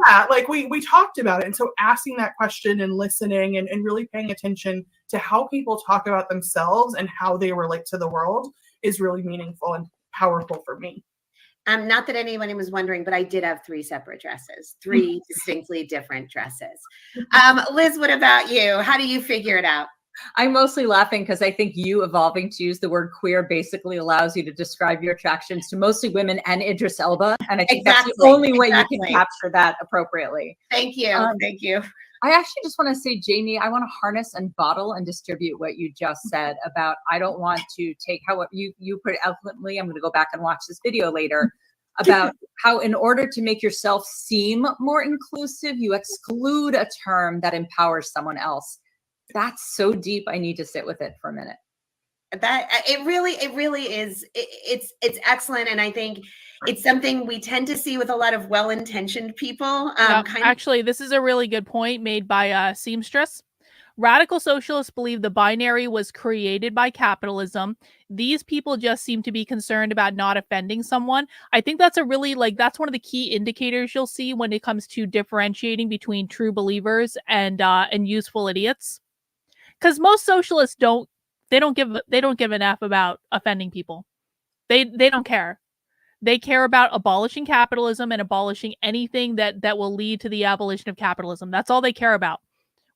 We talked about it. And so asking that question and listening and really paying attention to how people talk about themselves and how they relate to the world is really meaningful and powerful for me. Not that anyone was wondering, but I did have 3 separate dresses, 3 distinctly different dresses. Liz, what about you? How do you figure it out? I'm mostly laughing because I think you evolving to use the word queer basically allows you to describe your attractions to mostly women and Idris Elba. And I think that's the only way you can capture that appropriately. Thank you. Thank you. I actually just want to say, Jamie, I want to harness and bottle and distribute what you just said about, I don't want to take how you put it eloquently. I'm going to go back and watch this video later about how in order to make yourself seem more inclusive, you exclude a term that empowers someone else. That's so deep. I need to sit with it for a minute. That it really is. It's excellent. And I think it's something we tend to see with a lot of well-intentioned people. Actually, this is a really good point made by Seamstress. Radical socialists believe the binary was created by capitalism. These people just seem to be concerned about not offending someone. I think that's a really, like, that's one of the key indicators you'll see when it comes to differentiating between true believers and useful idiots. Because most socialists don't give an F about offending people. They don't care. They care about abolishing capitalism and abolishing anything that will lead to the abolition of capitalism. That's all they care about.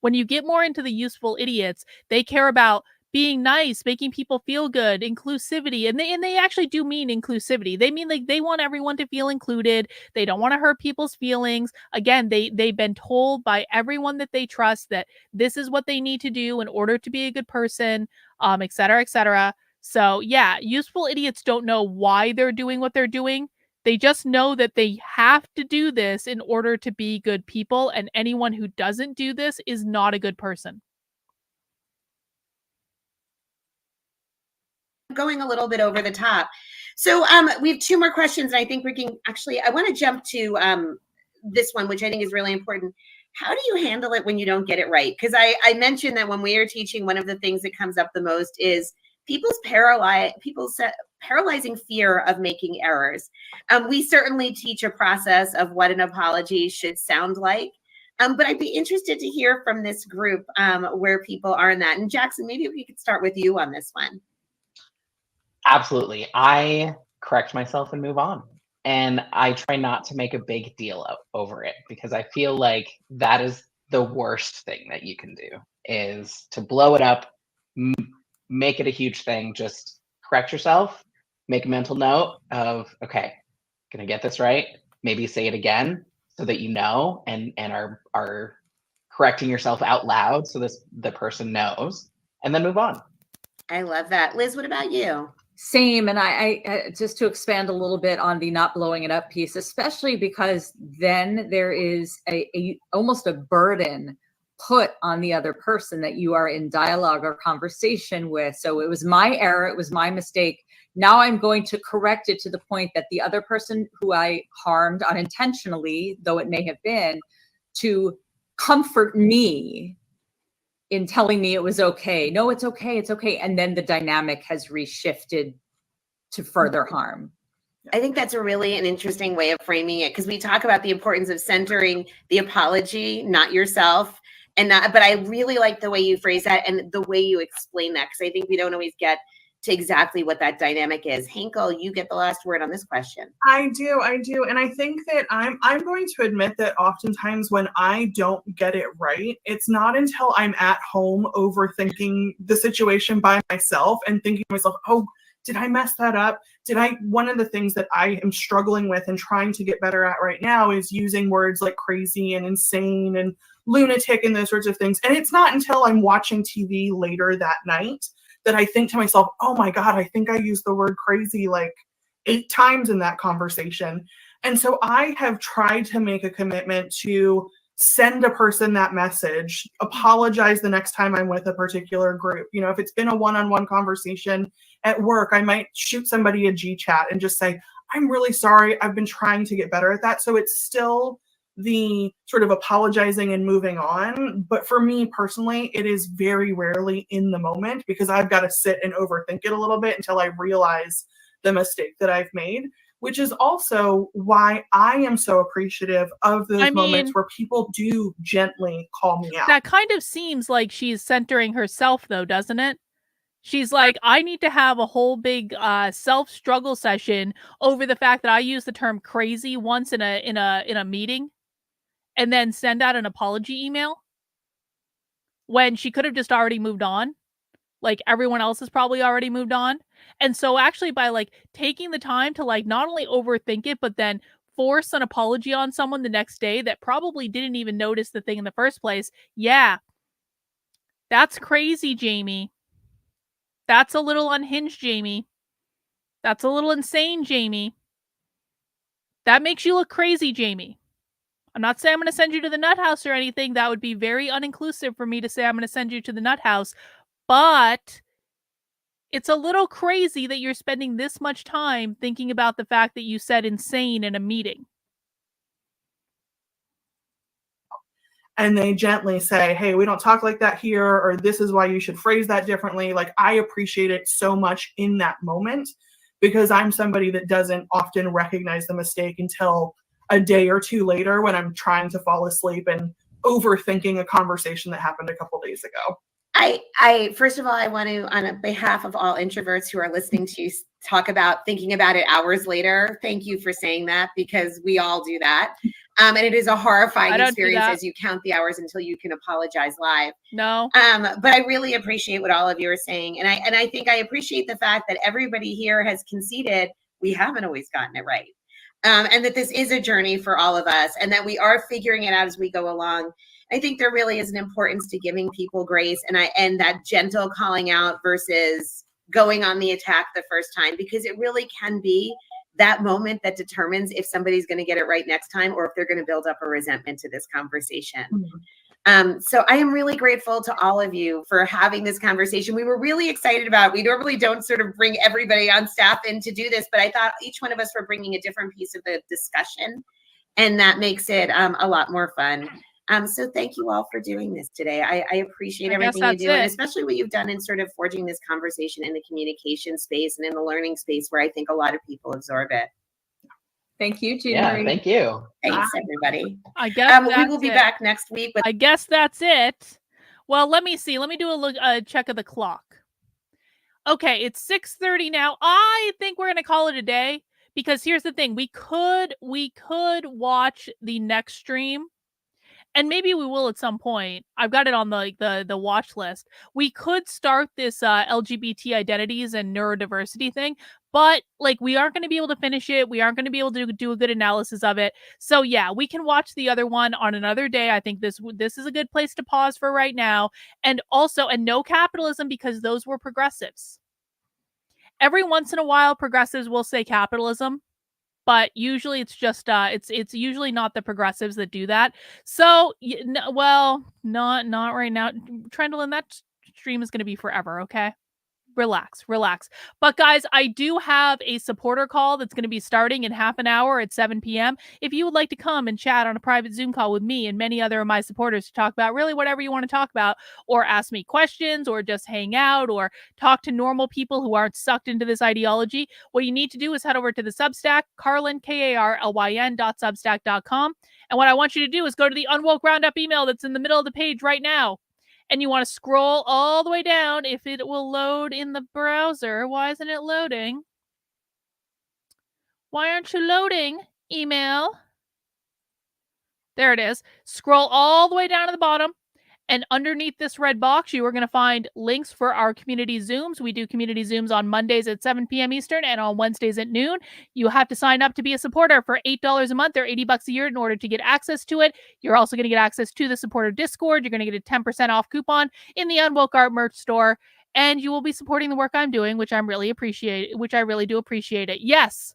When you get more into the useful idiots, they care about being nice, making people feel good, inclusivity, and they actually do mean inclusivity. They mean, like, they want everyone to feel included. They don't want to hurt people's feelings. Again, they've been told by everyone that they trust that this is what they need to do in order to be a good person, et cetera, et cetera. So yeah, useful idiots don't know why they're doing what they're doing. They just know that they have to do this in order to be good people, and anyone who doesn't do this is not a good person. Going a little bit over the top. So we have 2 more questions. And I think we can actually, I want to jump to this one, which I think is really important. How do you handle it when you don't get it right? Because I mentioned that when we are teaching, one of the things that comes up the most is people's paralyzing fear of making errors. We certainly teach a process of what an apology should sound like. But I'd be interested to hear from this group where people are in that. And Jackson, maybe we could start with you on this one. Absolutely. I correct myself and move on. And I try not to make a big deal over it, because I feel like that is the worst thing that you can do, is to blow it up, make it a huge thing. Just correct yourself, make a mental note of, okay, gonna get this right. Maybe say it again so that you know, and are correcting yourself out loud so the person knows, and then move on. I love that. Liz, what about you? Same. And I just to expand a little bit on the not blowing it up piece, especially because then there is a almost a burden put on the other person that you are in dialogue or conversation with. So it was my error, it was my mistake. Now I'm going to correct it to the point that the other person who I harmed unintentionally, though it may have been, to comfort me in telling me it was okay. No, it's okay. It's okay. And then the dynamic has reshifted to further harm. I think that's an interesting way of framing it, because we talk about the importance of centering the apology, not yourself. But I really like the way you phrase that and the way you explain that, because I think we don't always get to exactly what that dynamic is. Hinkle, you get the last word on this question. I do. And I think that I'm going to admit that oftentimes when I don't get it right, it's not until I'm at home overthinking the situation by myself and thinking to myself, oh, did I mess that up? One of the things that I am struggling with and trying to get better at right now is using words like crazy and insane and lunatic and those sorts of things. And it's not until I'm watching TV later that night that I think to myself, oh my God, I think I used the word crazy like 8 times in that conversation. And so I have tried to make a commitment to send a person that message, apologize the next time I'm with a particular group. You know, if it's been a one-on-one conversation at work, I might shoot somebody a G chat and just say, I'm really sorry. I've been trying to get better at that. So it's still the sort of apologizing and moving on. But for me personally, it is very rarely in the moment, because I've got to sit and overthink it a little bit until I realize the mistake that I've made, which is also why I am so appreciative of those moments where people do gently call me out. That kind of seems like she's centering herself, though, doesn't it? She's like, I need to have a whole big self-struggle session over the fact that I used the term crazy once in a meeting, and then send out an apology email when she could have just already moved on. Like, everyone else has probably already moved on. And so actually, by like taking the time to like not only overthink it, but then force an apology on someone the next day that probably didn't even notice the thing in the first place. Yeah, that's crazy, Jamie. That's a little unhinged, Jamie. That's a little insane, Jamie. That makes you look crazy, Jamie. I'm not saying I'm going to send you to the nut house or anything. That would be very uninclusive for me to say I'm going to send you to the nut house. But it's a little crazy that you're spending this much time thinking about the fact that you said insane in a meeting. and they gently say, hey, we don't talk like that here, or this is why you should phrase that differently. Like, I appreciate it so much in that moment, because I'm somebody that doesn't often recognize the mistake until a day or two later when I'm trying to fall asleep and overthinking a conversation that happened a couple days ago. I first of all, I want to, on behalf of all introverts who are listening to you talk about thinking about it hours later, thank you for saying that, because we all do that. And it is a horrifying experience as you count the hours until you can apologize live. No. But I really appreciate what all of you are saying. And I think I appreciate the fact that everybody here has conceded we haven't always gotten it right. And that this is a journey for all of us, and that we are figuring it out as we go along. I think there really is an importance to giving people grace and that gentle calling out versus going on the attack the first time, because it really can be that moment that determines if somebody's going to get it right next time, or if they're going to build up a resentment to this conversation. So I am really grateful to all of you for having this conversation. We were really excited about it. We normally don't sort of bring everybody on staff in to do this, but I thought each one of us were bringing a different piece of the discussion, and that makes it a lot more fun. So thank you all for doing this today. I appreciate everything you do, and especially what you've done in sort of forging this conversation in the communication space and in the learning space, where I think a lot of people absorb it. Thank you, Jean Yeah, Marie. thank you. Thanks, everybody. I guess we will be back next week. I guess that's it. Well, let me see. Let me do a check of the clock. Okay, it's 6:30 now. I think we're gonna call it a day, because here's the thing: we could watch the next stream, and maybe we will at some point. I've got it on the watch list. We could start this LGBT identities and neurodiversity thing, but like, we aren't going to be able to finish it. We aren't going to be able to do a good analysis of it. So yeah, we can watch the other one on another day. I think this is a good place to pause for right now. And also, and no capitalism, because those were progressives. Every once in a while, progressives will say capitalism, but usually it's just it's usually not the progressives that do that. So well, not right now. Trendlin, that stream is going to be forever. Okay, relax. But guys, I do have a supporter call that's going to be starting in half an hour at 7 p.m. If you would like to come and chat on a private Zoom call with me and many other of my supporters to talk about really whatever you want to talk about, or ask me questions, or just hang out, or talk to normal people who aren't sucked into this ideology, what you need to do is head over to the Substack, Carlyn, KARLYN.substack.com. And what I want you to do is go to the Unwoke Roundup email that's in the middle of the page right now. And you want to scroll all the way down. If it will load in the browser. Why isn't it loading? Why aren't you loading? Email. There it is. Scroll all the way down to the bottom. And underneath this red box, you are going to find links for our community Zooms. We do community Zooms on Mondays at 7 p.m. Eastern and on Wednesdays at noon. You have to sign up to be a supporter for $8 a month or $80 a year in order to get access to it. You're also going to get access to the supporter Discord. You're going to get a 10% off coupon in the Unwoke Art merch store. And you will be supporting the work I'm doing, which I really do appreciate it. Yes.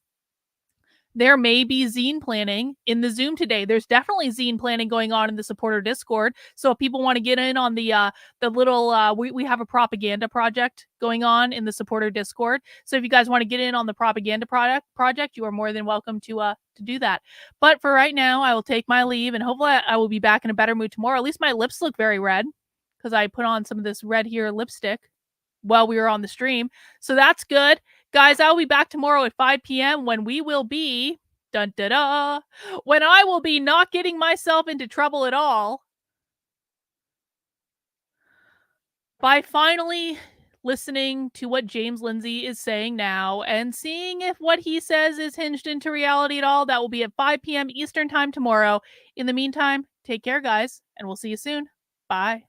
There may be zine planning in the Zoom today. There's definitely zine planning going on in the supporter Discord. So if people want to get in on the little, we have a propaganda project going on in the supporter Discord. So if you guys want to get in on the propaganda project, you are more than welcome to do that. But for right now, I will take my leave, and hopefully I will be back in a better mood tomorrow. At least my lips look very red because I put on some of this red here lipstick while we were on the stream. So that's good. Guys, I'll be back tomorrow at 5 p.m. when we will be, when I will be not getting myself into trouble at all by finally listening to what James Lindsay is saying now and seeing if what he says is hinged into reality at all. That will be at 5 p.m. Eastern time tomorrow. In the meantime, take care, guys, and we'll see you soon. Bye.